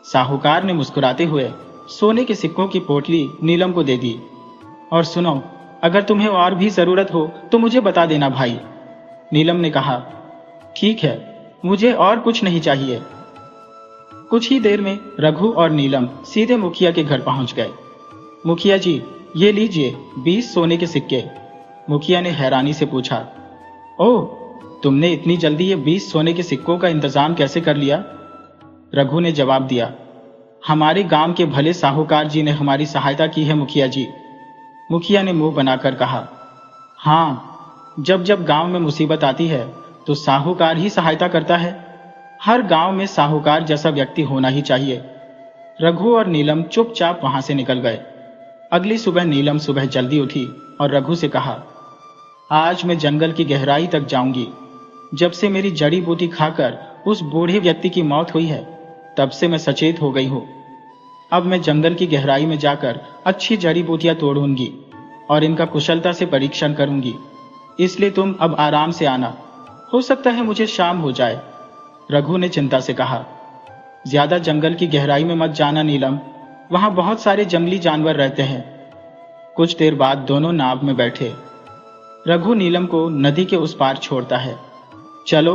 साहूकार ने मुस्कुराते हुए सोने के सिक्कों की पोटली नीलम को दे दी। और सुनो, अगर तुम्हें और भी जरूरत हो तो मुझे बता देना भाई। नीलम ने कहा, ठीक है, मुझे और कुछ नहीं चाहिए। कुछ ही देर में रघु और नीलम सीधे मुखिया के घर पहुंच गए। मुखिया जी, ये लीजिए 20 सोने के सिक्के। मुखिया ने हैरानी से पूछा, ओह, तुमने इतनी जल्दी ये 20 सोने के सिक्कों का इंतजाम कैसे कर लिया? रघु ने जवाब दिया, हमारे गांव के भले साहूकार जी ने हमारी सहायता की है मुखिया जी। मुखिया ने मुंह बनाकर कहा, हाँ, जब जब गांव में मुसीबत आती है तो साहूकार ही सहायता करता है। हर गांव में साहूकार जैसा व्यक्ति होना ही चाहिए। रघु और नीलम चुपचाप वहां से निकल गए। अगली सुबह नीलम सुबह जल्दी उठी और रघु से कहा, आज मैं जंगल की गहराई तक जाऊंगी। जब से मेरी जड़ी बूटी खाकर उस बूढ़े व्यक्ति की मौत हुई है, तब से मैं सचेत हो गई हूं। अब मैं जंगल की गहराई में जाकर अच्छी जड़ी बूटियां तोड़ूंगी और इनका कुशलता से परीक्षण करूंगी। इसलिए तुम अब आराम से आना, हो सकता है मुझे शाम हो जाए। रघु ने चिंता से कहा, ज्यादा जंगल की गहराई में मत जाना नीलम, वहां बहुत सारे जंगली जानवर रहते हैं। कुछ देर बाद दोनों नाव में बैठे। रघु नीलम को नदी के उस पार छोड़ता है। चलो,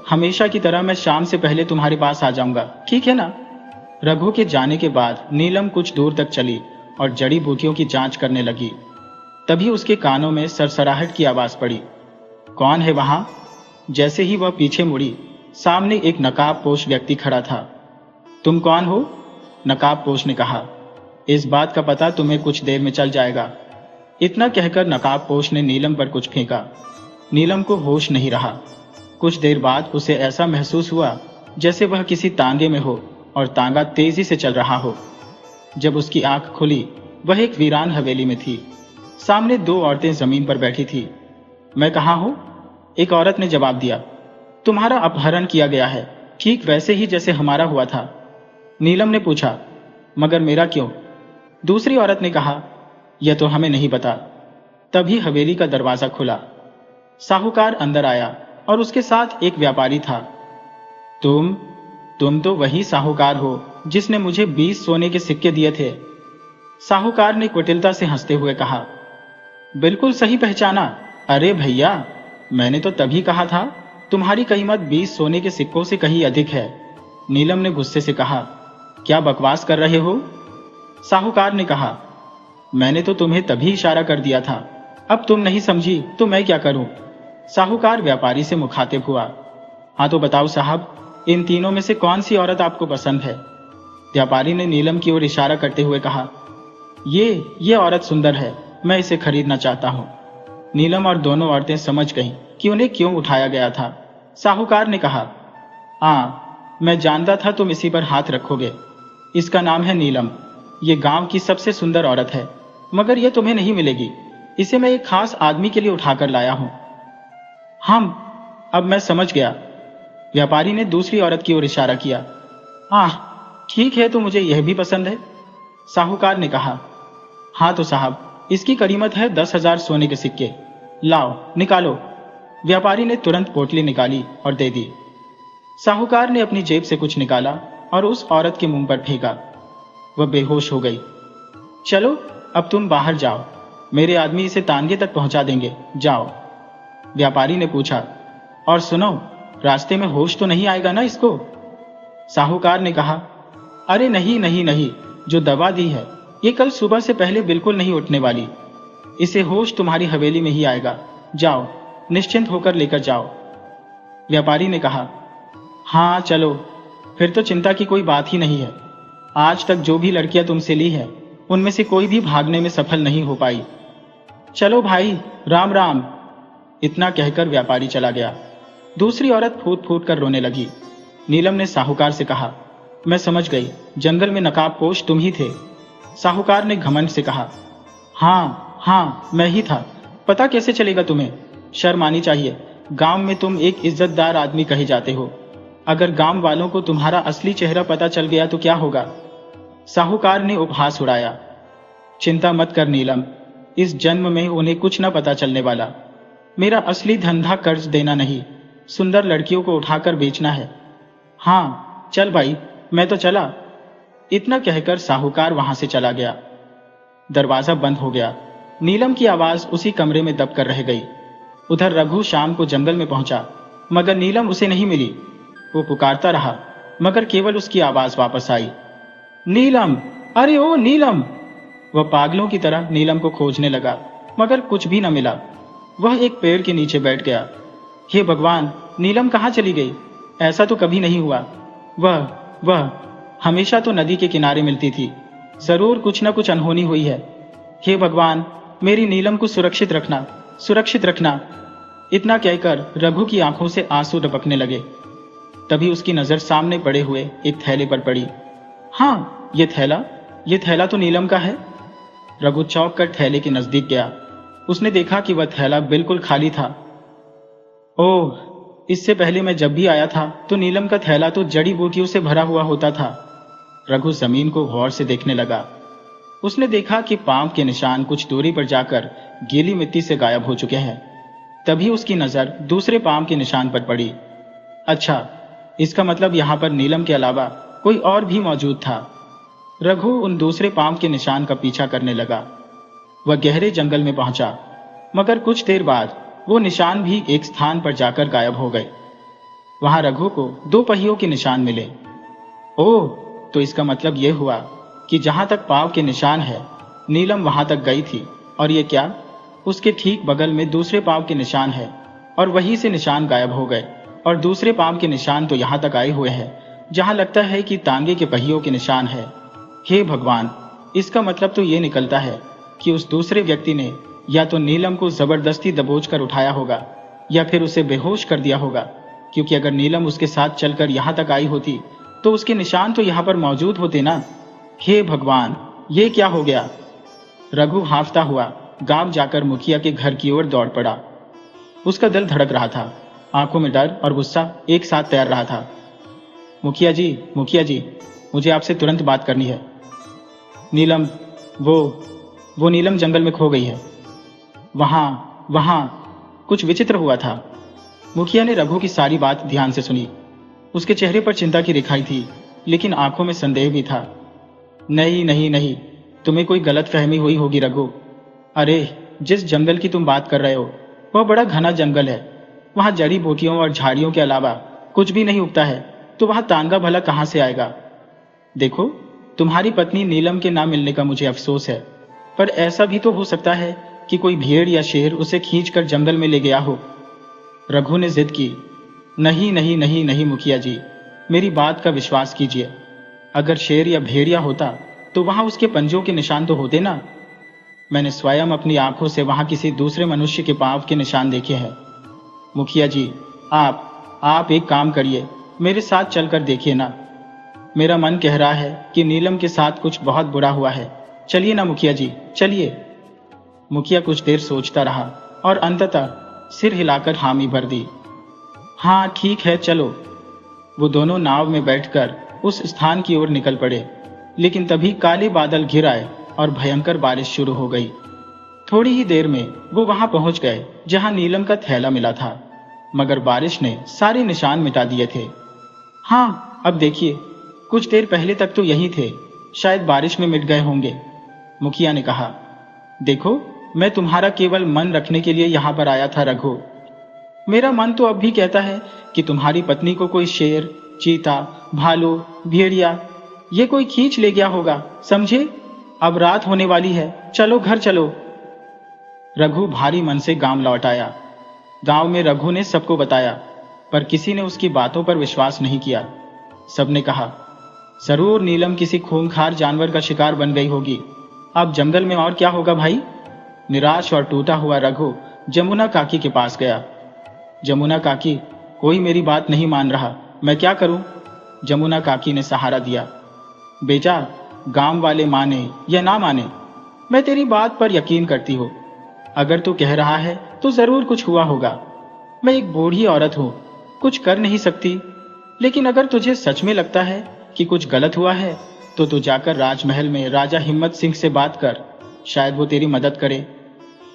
हमेशा की तरह मैं शाम से पहले तुम्हारे पास आ जाऊंगा, ठीक है ना? रघु के जाने के बाद नीलम कुछ दूर तक चली और जड़ी बूटियों की जांच करने लगी। तभी उसके कानों में सरसराहट की आवाज पड़ी। कौन है वहां? जैसे ही वह पीछे मुड़ी, सामने एक नकाबपोश व्यक्ति खड़ा था। तुम कौन हो? नकाबपोश ने कहा। इस बात का पता तुम्हें कुछ देर में चल जाएगा। इतना कहकर नकाबपोश ने नीलम पर कुछ फेंका। नीलम को होश नहीं रहा। कुछ देर बाद उसे ऐसा महसूस हुआ जैसे वह किसी तांगे में हो और तांगा तेजी से चल रहा हो। जब उसकी आंख खुली, वह एक वीरान हवेली में थी। सामने 2 औरतें जमीन पर बैठी थी। मैं कहाँ हूं? एक औरत ने जवाब दिया, तुम्हारा अपहरण किया गया है, ठीक वैसे ही जैसे हमारा हुआ था। नीलम ने पूछा, मगर मेरा क्यों? दूसरी औरत ने कहा, यह तो हमें नहीं पता। तभी हवेली का दरवाजा खुला। साहूकार अंदर आया और उसके साथ एक व्यापारी था। तुम तो वही साहूकार हो जिसने मुझे 20 सोने के सिक्के दिए थे। साहूकार ने कुटिलता से हंसते हुए कहा, बिल्कुल सही पहचाना। अरे भैया, मैंने तो तभी कहा था तुम्हारी कीमत 20 सोने के सिक्कों से कहीं अधिक है। नीलम ने गुस्से से कहा, क्या बकवास कर रहे हो? साहूकार ने कहा, मैंने तो तुम्हें तभी इशारा कर दिया था अब तुम नहीं समझी तो मैं क्या करूं? साहूकार व्यापारी से मुखातिब हुआ। हाँ तो बताओ साहब, इन तीनों में से कौन सी औरत आपको पसंद है? व्यापारी ने नीलम की ओर इशारा करते हुए कहा, ये औरत सुंदर है, मैं इसे खरीदना चाहता हूं। नीलम और दोनों औरतें समझ गईं कि उन्हें क्यों उठाया गया था। साहूकार ने कहा, हाँ, मैं जानता था तुम इसी पर हाथ रखोगे। इसका नाम है नीलम। ये गांव की सबसे सुंदर औरत है, मगर यह तुम्हें नहीं मिलेगी। इसे मैं एक खास आदमी के लिए उठाकर लाया हूं। अब मैं समझ गया। व्यापारी ने दूसरी औरत की ओर इशारा किया। आह, ठीक है, तो मुझे यह भी पसंद है। साहूकार ने कहा, हाँ तो साहब, इसकी कीमत है 10,000 सोने के सिक्के। लाओ, निकालो। व्यापारी ने तुरंत पोटली निकाली और दे दी। साहूकार ने अपनी जेब से कुछ निकाला और उस औरत के मुंह पर फेंका। वह बेहोश हो गई। चलो, अब तुम बाहर जाओ, मेरे आदमी इसे तांगे तक पहुंचा देंगे, जाओ। व्यापारी ने पूछा, और सुनो, रास्ते में होश तो नहीं आएगा ना इसको? साहूकार ने कहा, अरे नहीं नहीं नहीं, जो दवा दी है ये कल सुबह से पहले बिल्कुल नहीं उठने वाली। इसे होश तुम्हारी हवेली में ही आएगा। जाओ, निश्चिंत होकर लेकर जाओ। व्यापारी ने कहा, हाँ चलो, फिर तो चिंता की कोई बात ही नहीं है। आज तक जो भी लड़कियां तुमसे ली है, उनमें से कोई भी भागने में सफल नहीं हो पाई। चलो भाई, राम राम। इतना कहकर व्यापारी चला गया। दूसरी औरत फूट फूट कर रोने लगी। नीलम ने साहूकार से कहा, मैं समझ गई, जंगल में नकाबपोश तुम ही थे। साहूकार ने घमंड से कहा, हाँ, मैं ही था। पता कैसे चलेगा तुम्हें? शर्म आनी चाहिए। गांव में तुम एक इज्जतदार आदमी कहे जाते हो। अगर गांव वालों को तुम्हारा असली चेहरा पता चल गया तो क्या होगा? साहूकार ने उपहास उड़ाया। चिंता मत कर नीलम, इस जन्म में उन्हें कुछ न पता चलने वाला। मेरा असली धंधा कर्ज देना नहीं, सुंदर लड़कियों को उठाकर बेचना है। हाँ चल भाई, मैं तो चला। इतना कहकर साहूकार वहां से चला गया। दरवाजा बंद हो गया। नीलम की आवाज उसी कमरे में दबकर रह गई। उधर रघु शाम को जंगल में पहुंचा, मगर नीलम उसे नहीं मिली। वो पुकारता रहा, मगर केवल उसकी आवाज वापस आई, नीलम, अरे ओ नीलम। वह पागलों की तरह नीलम को खोजने लगा, मगर कुछ भी न मिला। वह एक पेड़ के नीचे बैठ गया। हे भगवान, नीलम कहाँ चली गई? ऐसा तो कभी नहीं हुआ। वह हमेशा तो नदी के किनारे मिलती थी। जरूर कुछ न कुछ अनहोनी हुई है। हे भगवान, मेरी नीलम को सुरक्षित रखना, सुरक्षित रखना। इतना कहकर रघु की आंखों से आंसू टपकने लगे। तभी उसकी नजर सामने पड़े हुए एक थैले पर पड़ी। हाँ, ये थैला तो नीलम का है। रघु चौंक कर थैले के नजदीक गया। उसने देखा कि वह थैला बिल्कुल खाली था। ओह, इससे पहले मैं जब भी आया था तो नीलम का थैला तो जड़ी बूटियों से भरा हुआ होता था। रघु जमीन को गौर से देखने लगा। उसने देखा कि पांव के निशान कुछ दूरी पर जाकर गीली मिट्टी से गायब हो चुके हैं। तभी उसकी नजर दूसरे पांव के निशान पर पड़ी। अच्छा, इसका मतलब यहां पर नीलम के अलावा कोई और भी मौजूद था। रघु उन दूसरे पांव के निशान का पीछा करने लगा। वह गहरे जंगल में पहुंचा, मगर कुछ देर बाद वो निशान भी एक स्थान पर जाकर गायब हो गए। वहां रघु को 2 पहियों के निशान मिले। ओह, तो इसका मतलब यह हुआ कि जहां तक पांव के निशान है, नीलम वहां तक गई थी। और ये क्या, उसके ठीक बगल में दूसरे पांव के निशान है और वहीं से निशान गायब हो गए। और दूसरे पांव के निशान तो यहां तक आए हुए हैं जहां लगता है कि तांगे के पहियों के निशान है। हे भगवान, इसका मतलब तो ये निकलता है कि उस दूसरे व्यक्ति ने या तो नीलम को जबरदस्ती दबोच कर उठाया होगा या फिर उसे बेहोश कर दिया होगा, क्योंकि अगर नीलम उसके साथ चलकर यहां तक आई होती तो उसके निशान तो यहां पर मौजूद होते ना। हे भगवान, ये क्या हो गया? रघु हांफता हुआ गांव जाकर मुखिया के घर की ओर दौड़ पड़ा। उसका दिल धड़क रहा था, आंखों में डर और गुस्सा एक साथ तैर रहा था। मुखिया जी, मुझे आपसे तुरंत बात करनी है। नीलम, वो नीलम जंगल में खो गई है। वहां कुछ विचित्र हुआ था। मुखिया ने रघु की सारी बात ध्यान से सुनी। उसके चेहरे पर चिंता की रेखाएं थी, लेकिन आंखों में संदेह भी था। नहीं, तुम्हें कोई गलतफहमी हुई होगी रघु। अरे, जिस जंगल की तुम बात कर रहे हो वह बड़ा घना जंगल है। वहां जड़ी बूटियों और झाड़ियों के अलावा कुछ भी नहीं उगता है, तो वहां तांगा भला कहां से आएगा? देखो, तुम्हारी पत्नी नीलम के ना मिलने का मुझे अफसोस है, पर ऐसा भी तो हो सकता है कि कोई भेड़ या शेर उसे खींचकर जंगल में ले गया हो। रघु ने जिद की, नहीं नहीं नहीं नहीं मुखिया जी, मेरी बात का विश्वास कीजिए। अगर शेर या भेड़िया होता तो वहां उसके पंजों के निशान तो होते ना। मैंने स्वयं अपनी आंखों से वहां किसी दूसरे मनुष्य के पांव के निशान देखे हैं। मुखिया जी, आप एक काम करिए, मेरे साथ चलकर देखिए ना। मेरा मन कह रहा है कि नीलम के साथ कुछ बहुत बुरा हुआ है। चलिए ना मुखिया जी, चलिए। मुखिया कुछ देर सोचता रहा और अंततः सिर हिलाकर हामी भर दी। हाँ ठीक है, चलो। वो दोनों नाव में बैठकर उस स्थान की ओर निकल पड़े, लेकिन तभी काले बादल घिर आए और भयंकर बारिश शुरू हो गई। थोड़ी ही देर में वो वहां पहुंच गए जहां नीलम का थैला मिला था, मगर बारिश ने सारे निशान मिटा दिए थे। हाँ, अब देखिए, कुछ देर पहले तक तो यही थे, शायद बारिश में मिट गए होंगे। मुखिया ने कहा, देखो, मैं तुम्हारा केवल मन रखने के लिए यहां पर आया था रघु। मेरा मन तो अब भी कहता है कि तुम्हारी पत्नी को कोई शेर, चीता, भालू, भेड़िया ये कोई खींच ले गया होगा, समझे। अब रात होने वाली है, चलो घर चलो। रघु भारी मन से गांव लौट आया। गांव में रघु ने सबको बताया, पर किसी ने उसकी बातों पर विश्वास नहीं किया। सबने कहा, जरूर नीलम किसी खूंखार जानवर का शिकार बन गई होगी। अब जंगल में और क्या होगा भाई। निराश और टूटा हुआ रघु जमुना काकी के पास गया। जमुना काकी, कोई मेरी बात नहीं मान रहा, मैं क्या करूं। जमुना काकी ने सहारा दिया। बेटा, गांव वाले माने या ना माने, मैं तेरी बात पर यकीन करती हूं। अगर तू कह रहा है तो जरूर कुछ हुआ होगा। मैं एक बूढ़ी औरत हूं, कुछ कर नहीं सकती, लेकिन अगर तुझे सच में लगता है कि कुछ गलत हुआ है तो तू जाकर राजमहल में राजा हिम्मत सिंह से बात कर, शायद वो तेरी मदद करे।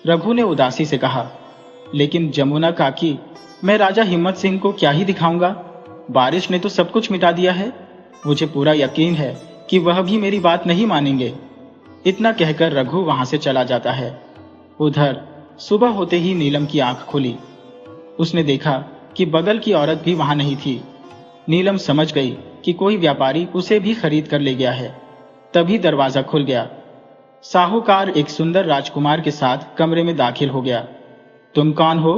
रघु ने उदासी से कहा, लेकिन जमुना काकी, मैं राजा हिम्मत सिंह को क्या ही दिखाऊंगा। बारिश ने तो सब कुछ मिटा दिया है। मुझे पूरा यकीन है कि वह भी मेरी बात नहीं मानेंगे। इतना कहकर रघु वहां से चला जाता है। उधर सुबह होते ही नीलम की आंख खुली। उसने देखा कि बगल की औरत भी वहां नहीं थी। नीलम समझ गई कि कोई व्यापारी उसे भी खरीद कर ले गया है। तभी दरवाजा खुल गया। साहूकार एक सुंदर राजकुमार के साथ कमरे में दाखिल हो गया। तुम कौन हो?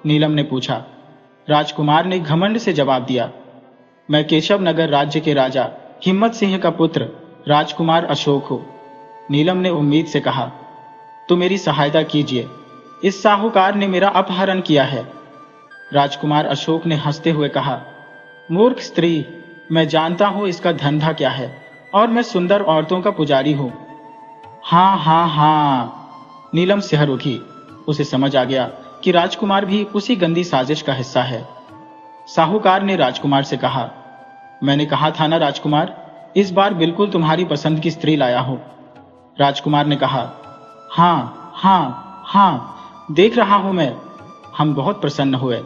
नीलम ने पूछा। राजकुमार ने घमंड से जवाब दिया, मैं केशव नगर राज्य के राजा हिम्मत सिंह का पुत्र राजकुमार अशोक हूं। नीलम ने उम्मीद से कहा, तो मेरी सहायता कीजिए, इस साहूकार ने मेरा अपहरण किया है। राजकुमार अशोक ने हंसते हुए कहा, मूर्ख स्त्री, मैं जानता हूं इसका धंधा क्या है, और मैं सुंदर औरतों का पुजारी हूं। हाँ हाँ हाँ, नीलम सिहर उठी। उसे समझ आ गया कि राजकुमार भी उसी गंदी साजिश का हिस्सा है। साहूकार ने राजकुमार से कहा, मैंने कहा था ना राजकुमार, इस बार बिल्कुल तुम्हारी पसंद की स्त्री लाया हूं। राजकुमार ने कहा, हाँ हाँ हाँ, देख रहा हूं मैं। हम बहुत प्रसन्न हुए।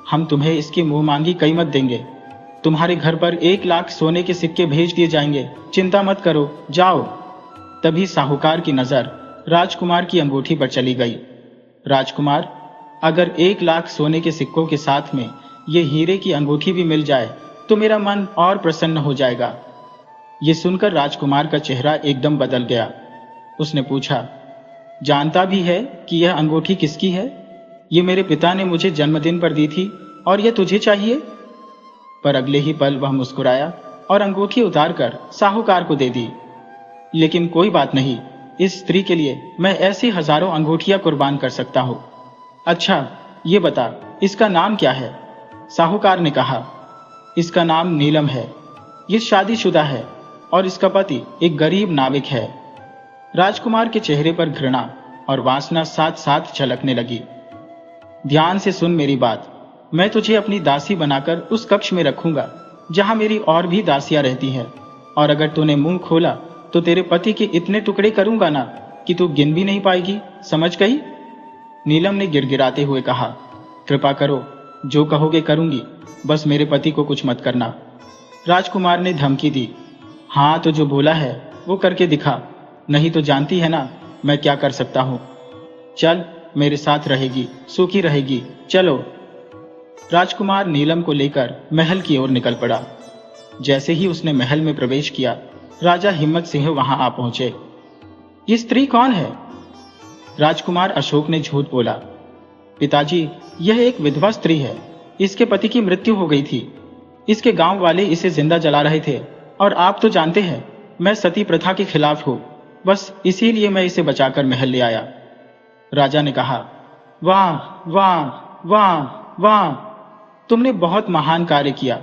हम तुम्हें इसकी मुंह मांगी कीमत देंगे। तुम्हारे घर पर 1 लाख सोने के सिक्के भेज दिए जाएंगे, चिंता मत करो, जाओ। तभी साहूकार की नजर राजकुमार की अंगूठी पर चली गई। राजकुमार, अगर 1 लाख सोने के सिक्कों के साथ में ये हीरे की अंगूठी भी मिल जाए तो मेरा मन और प्रसन्न हो जाएगा। ये सुनकर राजकुमार का चेहरा एकदम बदल गया। उसने पूछा, जानता भी है कि यह अंगूठी किसकी है? ये मेरे पिता ने मुझे जन्मदिन पर दी थी, और यह तुझे चाहिए? पर अगले ही पल वह मुस्कुराया और अंगूठी उतारकर साहूकार को दे दी। लेकिन कोई बात नहीं, इस स्त्री के लिए मैं ऐसी हजारों अंगूठियां कुर्बान कर सकता हूं। अच्छा, ये बता, इसका नाम क्या है? साहूकार ने कहा, इसका नाम नीलम है। ये शादीशुदा है और इसका पति एक गरीब नाविक है। राजकुमार के चेहरे पर घृणा और वासना साथ साथ झलकने लगी। ध्यान से सुन मेरी बात। मैं तुझे अपनी दासी बनाकर उस कक्ष में रखूंगा जहां मेरी और भी दासियां रहती हैं, और अगर तूने मुंह खोला तो तेरे पति के इतने टुकड़े करूंगा ना कि तू गिन भी नहीं पाएगी, समझ गई? नीलम ने गिड़गिड़ाते हुए कहा, कृपा करो, जो कहोगे करूंगी, बस मेरे पति को कुछ मत करना। राजकुमार ने धमकी दी। हाँ, तो जो बोला है वो करके दिखा, नहीं तो जानती है ना मैं क्या कर सकता हूं। चल, मेरे साथ रहेगी, सूखी रहेगी, चलो। राजकुमार नीलम को लेकर महल की ओर निकल पड़ा। जैसे ही उसने महल में प्रवेश किया, राजा हिम्मत सिंह वहां आ पहुंचे। ये स्त्री कौन है? राजकुमार अशोक ने झूठ बोला। पिताजी, यह एक विधवा स्त्री है। इसके पति की मृत्यु हो गई थी। इसके गांव वाले इसे जिंदा जला रहे थे और आप तो जानते हैं मैं सती प्रथा के खिलाफ हूं। बस इसीलिए मैं इसे बचाकर महल ले आया। राजा ने कहा, वाह वाह वाह वाह, तुमने बहुत महान कार्य किया।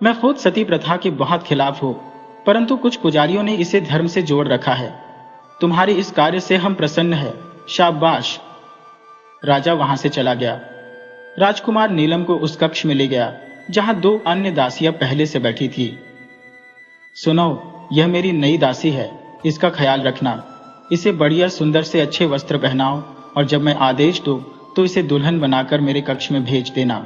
मैं खुद सती प्रथा के बहुत खिलाफ हूं, परंतु कुछ पुजारियों ने इसे धर्म से जोड़ रखा है। तुम्हारे इस कार्य से हम प्रसन्न हैं। शाबाश। राजा वहां से चला गया। राजकुमार नीलम को उस कक्ष में ले गया जहां 2 अन्य दासियां पहले से बैठी थी। सुनो, यह मेरी नई दासी है, इसका ख्याल रखना। इसे बढ़िया सुंदर से अच्छे वस्त्र पहनाओ और जब मैं आदेश दूं तो इसे दुल्हन बनाकर मेरे कक्ष में भेज देना।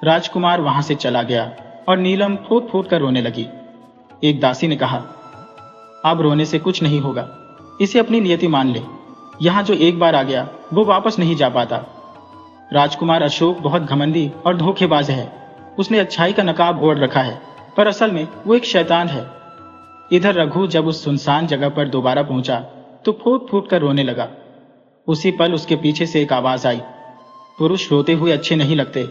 राजकुमार वहां से चला गया और नीलम फूट फूट कर रोने लगी। एक दासी ने कहा, अब रोने से कुछ नहीं होगा। इसे अपनी नियति मान ले। यहां जो एक बार आ गया वो वापस नहीं जा पाता। राजकुमार अशोक बहुत घमंडी और धोखेबाज है। उसने अच्छाई का नकाब ओढ़ रखा है, पर असल में वो एक शैतान है। इधर रघु जब उस सुनसान जगह पर दोबारा पहुंचा तो फूट फूट कर रोने लगा। उसी पल उसके पीछे से एक आवाज आई, पुरुष रोते हुए अच्छे नहीं लगते।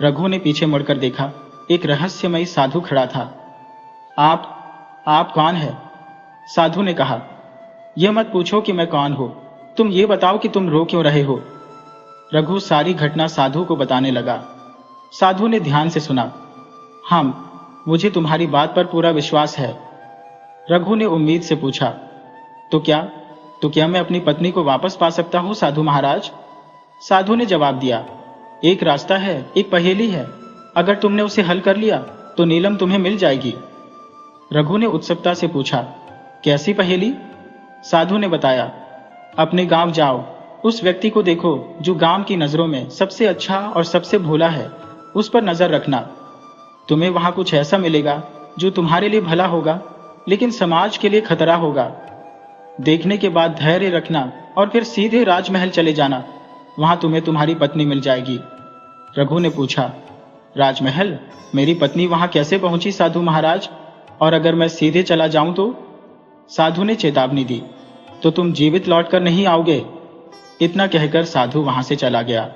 रघु ने पीछे मुड़कर देखा, एक रहस्यमयी साधु खड़ा था। आप कौन है? साधु ने कहा, यह मत पूछो कि मैं कौन हूं, तुम ये बताओ कि तुम रो क्यों रहे हो। रघु सारी घटना साधु को बताने लगा। साधु ने ध्यान से सुना। मुझे तुम्हारी बात पर पूरा विश्वास है। रघु ने उम्मीद से पूछा, तो क्या मैं अपनी पत्नी को वापस पा सकता हूं साधु महाराज? साधु ने जवाब दिया, एक रास्ता है, एक पहेली है। अगर तुमने उसे हल कर लिया तो नीलम तुम्हें मिल जाएगी। रघु ने उत्सुकता से पूछा, कैसी पहेली? साधु ने बताया, अपने गांव जाओ, उस व्यक्ति को देखो जो गांव की नजरों में सबसे अच्छा और सबसे भोला है, उस पर नजर रखना। तुम्हें वहां कुछ ऐसा मिलेगा जो तुम्हारे लिए भला होगा लेकिन समाज के लिए खतरा होगा। देखने के बाद धैर्य रखना और फिर सीधे राजमहल चले जाना। वहां तुम्हें तुम्हारी पत्नी मिल जाएगी। रघु ने पूछा, राजमहल? मेरी पत्नी वहां कैसे पहुंची साधु महाराज? और अगर मैं सीधे चला जाऊं तो? साधु ने चेतावनी दी, तो तुम जीवित लौटकर नहीं आओगे। इतना कहकर साधु वहां से चला गया।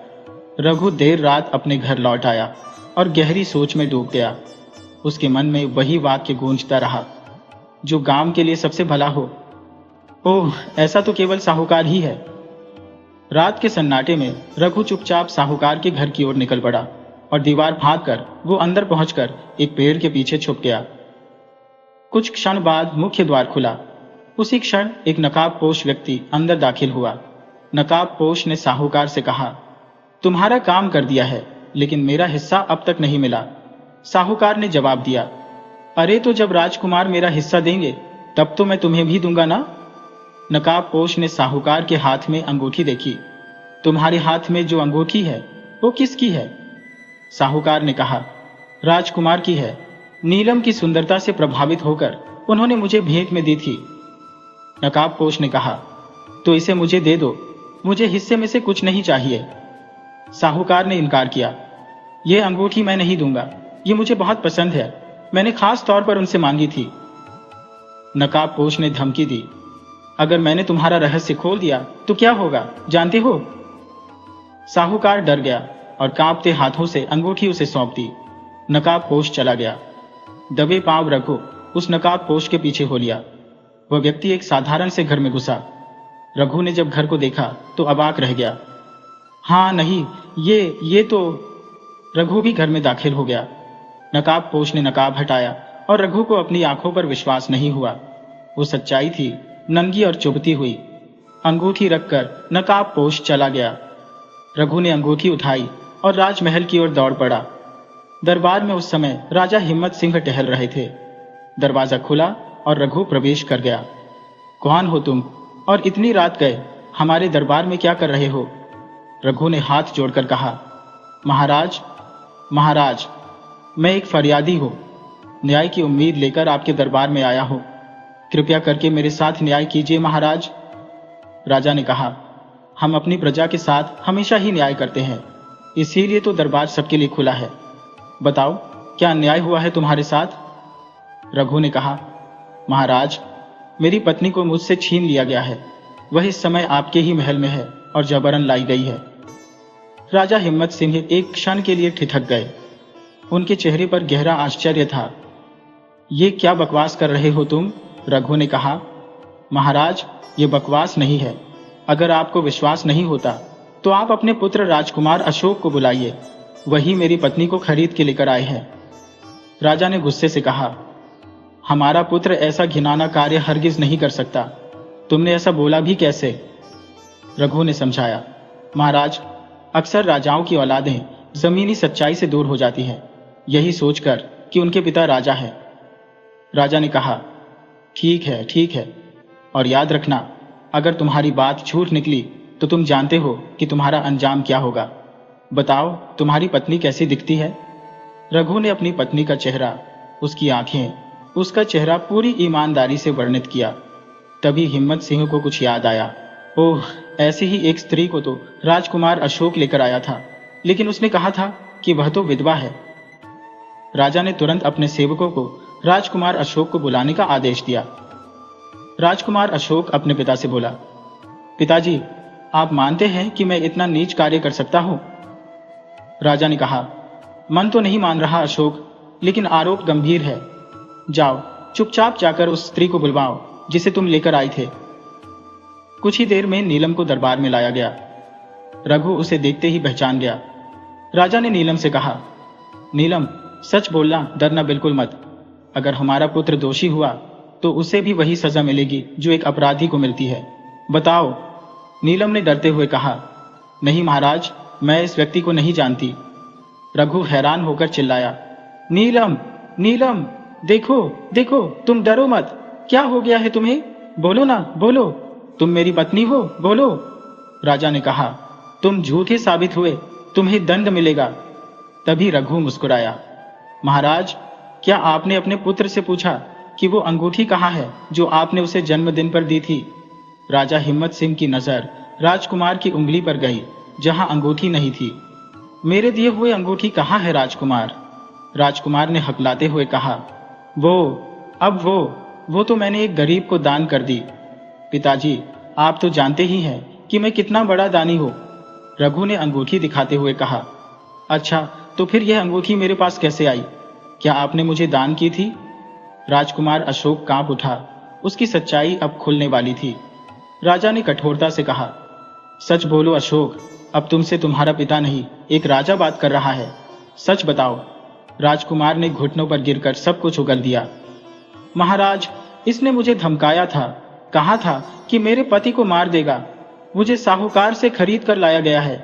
रघु देर रात अपने घर लौट आया और गहरी सोच में डूब गया। उसके मन में वही वाक्य गूंजता रहा, जो गांव के लिए सबसे भला हो। ओह, ऐसा तो केवल साहूकार ही है। रात के सन्नाटे में रघु चुपचाप साहूकार के घर की ओर निकल पड़ा और दीवार फांदकर वो अंदर पहुंचकर एक पेड़ के पीछे छुप गया। कुछ क्षण बाद मुख्य द्वार खुला। उसी क्षण एक नकाबपोश व्यक्ति अंदर दाखिल हुआ। नकाबपोश ने साहूकार से कहा, तुम्हारा काम कर दिया है, लेकिन मेरा हिस्सा अब तक नहीं मिला। साहूकार ने जवाब दिया, अरे तो जब राजकुमार मेरा हिस्सा देंगे तब तो मैं तुम्हें भी दूंगा ना। नकाबपोश ने साहूकार के हाथ में अंगूठी देखी। तुम्हारे हाथ में जो अंगूठी है वो किसकी है? साहूकार ने कहा, राजकुमार की है। नीलम की सुंदरता से प्रभावित होकर उन्होंने मुझे भेंट में दी थी। नकाबपोश ने कहा, तो इसे मुझे दे दो, मुझे हिस्से में से कुछ नहीं चाहिए। साहूकार ने इनकार किया, यह अंगूठी मैं नहीं दूंगा, ये मुझे बहुत पसंद है, मैंने खास तौर पर उनसे मांगी थी। नकाबपोश ने धमकी दी, अगर मैंने तुम्हारा रहस्य खोल दिया तो क्या होगा जानते हो? साहूकार डर गया और कांपते हाथों से अंगूठी उसे सौंप दी। नकाबपोश चला गया। दबे पांव रघु उस नकाबपोश के पीछे हो लिया। वह व्यक्ति एक साधारण से घर में घुसा। रघु ने जब घर को देखा तो अबाक रह गया। हाँ नहीं, ये तो। रघु भी घर में दाखिल हो गया। नकाबपोश ने नकाब हटाया और रघु को अपनी आंखों पर विश्वास नहीं हुआ। वो सच्चाई थी, नंगी और चुभती हुई। अंगूठी रखकर नकाबपोश चला गया। रघु ने अंगूठी उठाई और राजमहल की ओर दौड़ पड़ा। दरबार में उस समय राजा हिम्मत सिंह टहल रहे थे। दरवाजा खुला और रघु प्रवेश कर गया। कौन हो तुम और इतनी रात गए हमारे दरबार में क्या कर रहे हो? रघु ने हाथ जोड़कर कहा, महाराज, मैं एक फरियादी हूं। न्याय की उम्मीद लेकर आपके दरबार में आया हूं। कृपया करके मेरे साथ न्याय कीजिए महाराज। राजा ने कहा, हम अपनी प्रजा के साथ हमेशा ही न्याय करते हैं, इसीलिए तो दरबार सबके लिए खुला है। बताओ, क्या अन्याय हुआ है तुम्हारे साथ? रघु ने कहा, महाराज, मेरी पत्नी को मुझसे छीन लिया गया है। वह इस समय आपके ही महल में है और जबरन लाई गई है। राजा हिम्मत सिंह एक क्षण के लिए ठिठक गए। उनके चेहरे पर गहरा आश्चर्य था। ये क्या बकवास कर रहे हो तुम? रघु ने कहा। महाराज, ये बकवास नहीं है। अगर आपको विश्वास नहीं होता तो आप अपने पुत्र राजकुमार अशोक को बुलाइए। वही मेरी पत्नी को खरीद के लेकर आए हैं। राजा ने गुस्से से कहा, हमारा पुत्र ऐसा घिनौना कार्य हरगिज नहीं कर सकता। तुमने ऐसा बोला भी कैसे? रघु ने समझाया, महाराज, अक्सर राजाओं की औलादें जमीनी सच्चाई से दूर हो जाती हैं, यही सोचकर कि उनके पिता राजा हैं। राजा ने कहा, ठीक है, और याद रखना, अगर तुम्हारी बात झूठ निकली तो तुम जानते हो कि तुम्हारा अंजाम क्या होगा। बताओ, तुम्हारी पत्नी कैसी दिखती है? रघु ने अपनी पत्नी का चेहरा, उसकी आंखें, उसका चेहरा पूरी ईमानदारी से वर्णित किया। तभी हिम्मत सिंह को कुछ याद आया। ओह, ऐसी ही एक स्त्री को तो राजकुमार अशोक लेकर आया था, लेकिन उसने कहा था कि वह तो विधवा है। राजा ने तुरंत अपने सेवकों को राजकुमार अशोक को बुलाने का आदेश दिया। राजकुमार अशोक अपने पिता से बोला, पिताजी, आप मानते हैं कि मैं इतना नीच कार्य कर सकता हूं? राजा ने कहा, मन तो नहीं मान रहा अशोक, लेकिन आरोप गंभीर है। जाओ, चुपचाप जाकर उस स्त्री को बुलवाओ जिसे तुम लेकर आए थे। कुछ ही देर में नीलम को दरबार में लाया गया। रघु उसे देखते ही पहचान गया। राजा ने नीलम से कहा, नीलम, सच बोलना, डरना बिल्कुल मत। अगर हमारा पुत्र दोषी हुआ तो उसे भी वही सजा मिलेगी जो एक अपराधी को मिलती है। बताओ। नीलम ने डरते हुए कहा, नहीं महाराज, मैं इस व्यक्ति को नहीं जानती। रघु हैरान होकर चिल्लाया, नीलम, नीलम, देखो देखो, तुम डरो मत। क्या हो गया है तुम्हें? बोलो ना, बोलो, तुम मेरी पत्नी हो, बोलो। राजा ने कहा, तुम झूठे साबित हुए, तुम्हें दंड मिलेगा। तभी रघु मुस्कुराया, महाराज, क्या आपने अपने पुत्र से पूछा कि वो अंगूठी कहाँ है जो आपने उसे जन्मदिन पर दी थी? राजा हिम्मत सिंह की नजर राजकुमार की उंगली पर गई जहां अंगूठी नहीं थी। मेरे दिए हुए अंगूठी कहाँ है राजकुमार? राजकुमार ने हकलाते हुए कहा, वो तो मैंने एक गरीब को दान कर दी। पिताजी, आप तो जानते ही हैं कि मैं कितना बड़ा दानी हूँ। रघु ने अंगूठी दिखाते हुए कहा, अच्छा, तो फिर यह अंगूठी मेरे पास कैसे आई? क्या आपने मुझे दान की थी? राजकुमार अशोक कांप उठा। उसकी सच्चाई अब खुलने वाली थी। राजा ने कठोरता से कहा, सच बोलो अशोक, अब तुमसे तुम्हारा पिता नहीं, एक राजा बात कर रहा है। सच बताओ। राजकुमार ने घुटनों पर गिरकर सब कुछ उगल दिया। महाराज, इसने मुझे धमकाया था, कहा था कि मेरे पति को मार देगा। मुझे साहूकार से खरीद कर लाया गया है।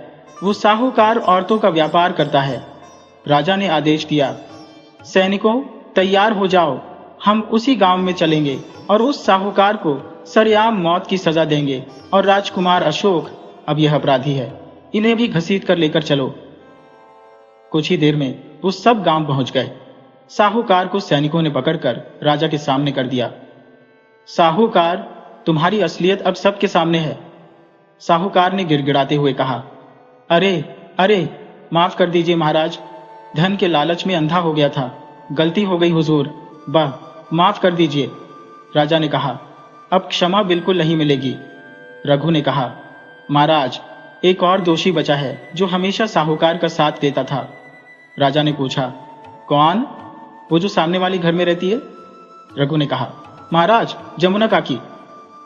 वो साहूकार औरतों का व्यापार करता है। राजा ने आदेश दिया, सैनिकों, तैयार हो जाओ, हम उसी गांव में चलेंगे और उस साहूकार को सरेआम मौत की सजा देंगे। और राजकुमार अशोक अब यह अपराधी है, इन्हें भी घसीट कर लेकर चलो। कुछ ही देर में वो सब गांव पहुंच गए। साहूकार को सैनिकों ने पकड़कर राजा के सामने कर दिया। साहूकार, तुम्हारी असलियत अब सबके सामने है। साहूकार ने गिड़गिड़ाते हुए कहा, अरे अरे, माफ कर दीजिए महाराज, धन के लालच में अंधा हो गया था, गलती हो गई हुजूर, माफ कर दीजिए। राजा ने कहा, अब क्षमा बिल्कुल नहीं मिलेगी। रघु ने कहा, महाराज, एक और दोषी बचा है जो हमेशा साहूकार का साथ देता था। राजा ने पूछा, कौन? वो जो सामने वाली घर में रहती है। रघु ने कहा, महाराज, जमुना काकी।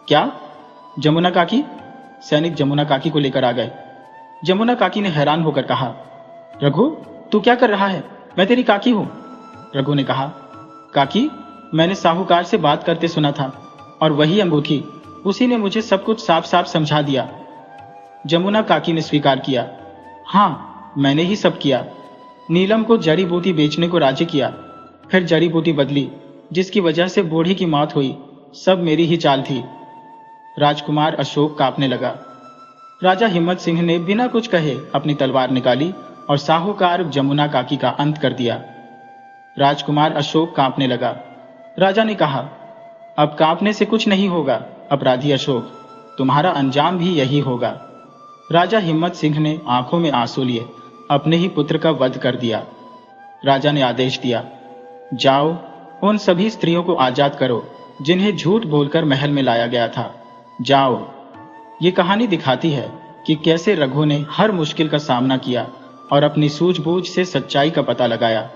क्या? जमुना काकी? सैनिक जमुना काकी को लेकर आ गए। जमुना काकी ने हैरान होकर कहा, रघु, तू क्या कर रहा है? मैं तेरी काकी हूं। रघु ने कहा, काकी, मैंने साहूकार से बात करते सुना था, और वही अंगूठी, उसी ने मुझे सब कुछ साफ साफ समझा दिया। जमुना काकी ने स्वीकार किया, हाँ, मैंने ही सब किया। नीलम को जड़ी बूटी बेचने को राजी किया, फिर जड़ी बूटी बदली, जिसकी वजह से बूढ़ी की मौत हुई। सब मेरी ही चाल थी। राजकुमार अशोक कांपने लगा। राजा हिम्मत सिंह ने बिना कुछ कहे अपनी तलवार निकाली और साहूकार जमुना काकी का अंत कर दिया। राजकुमार अशोक कांपने लगा। राजा ने कहा, अब कांपने से कुछ नहीं होगा अपराधी अशोक, तुम्हारा अंजाम भी यही होगा। राजा हिम्मत सिंह ने आंखों में आंसू लिए अपने ही पुत्र का वध कर दिया। राजा ने आदेश दिया, जाओ, उन सभी स्त्रियों को आजाद करो जिन्हें झूठ बोलकर महल में लाया गया था। जाओ। ये कहानी दिखाती है कि कैसे रघु ने हर मुश्किल का सामना किया और अपनी सूझबूझ से सच्चाई का पता लगाया।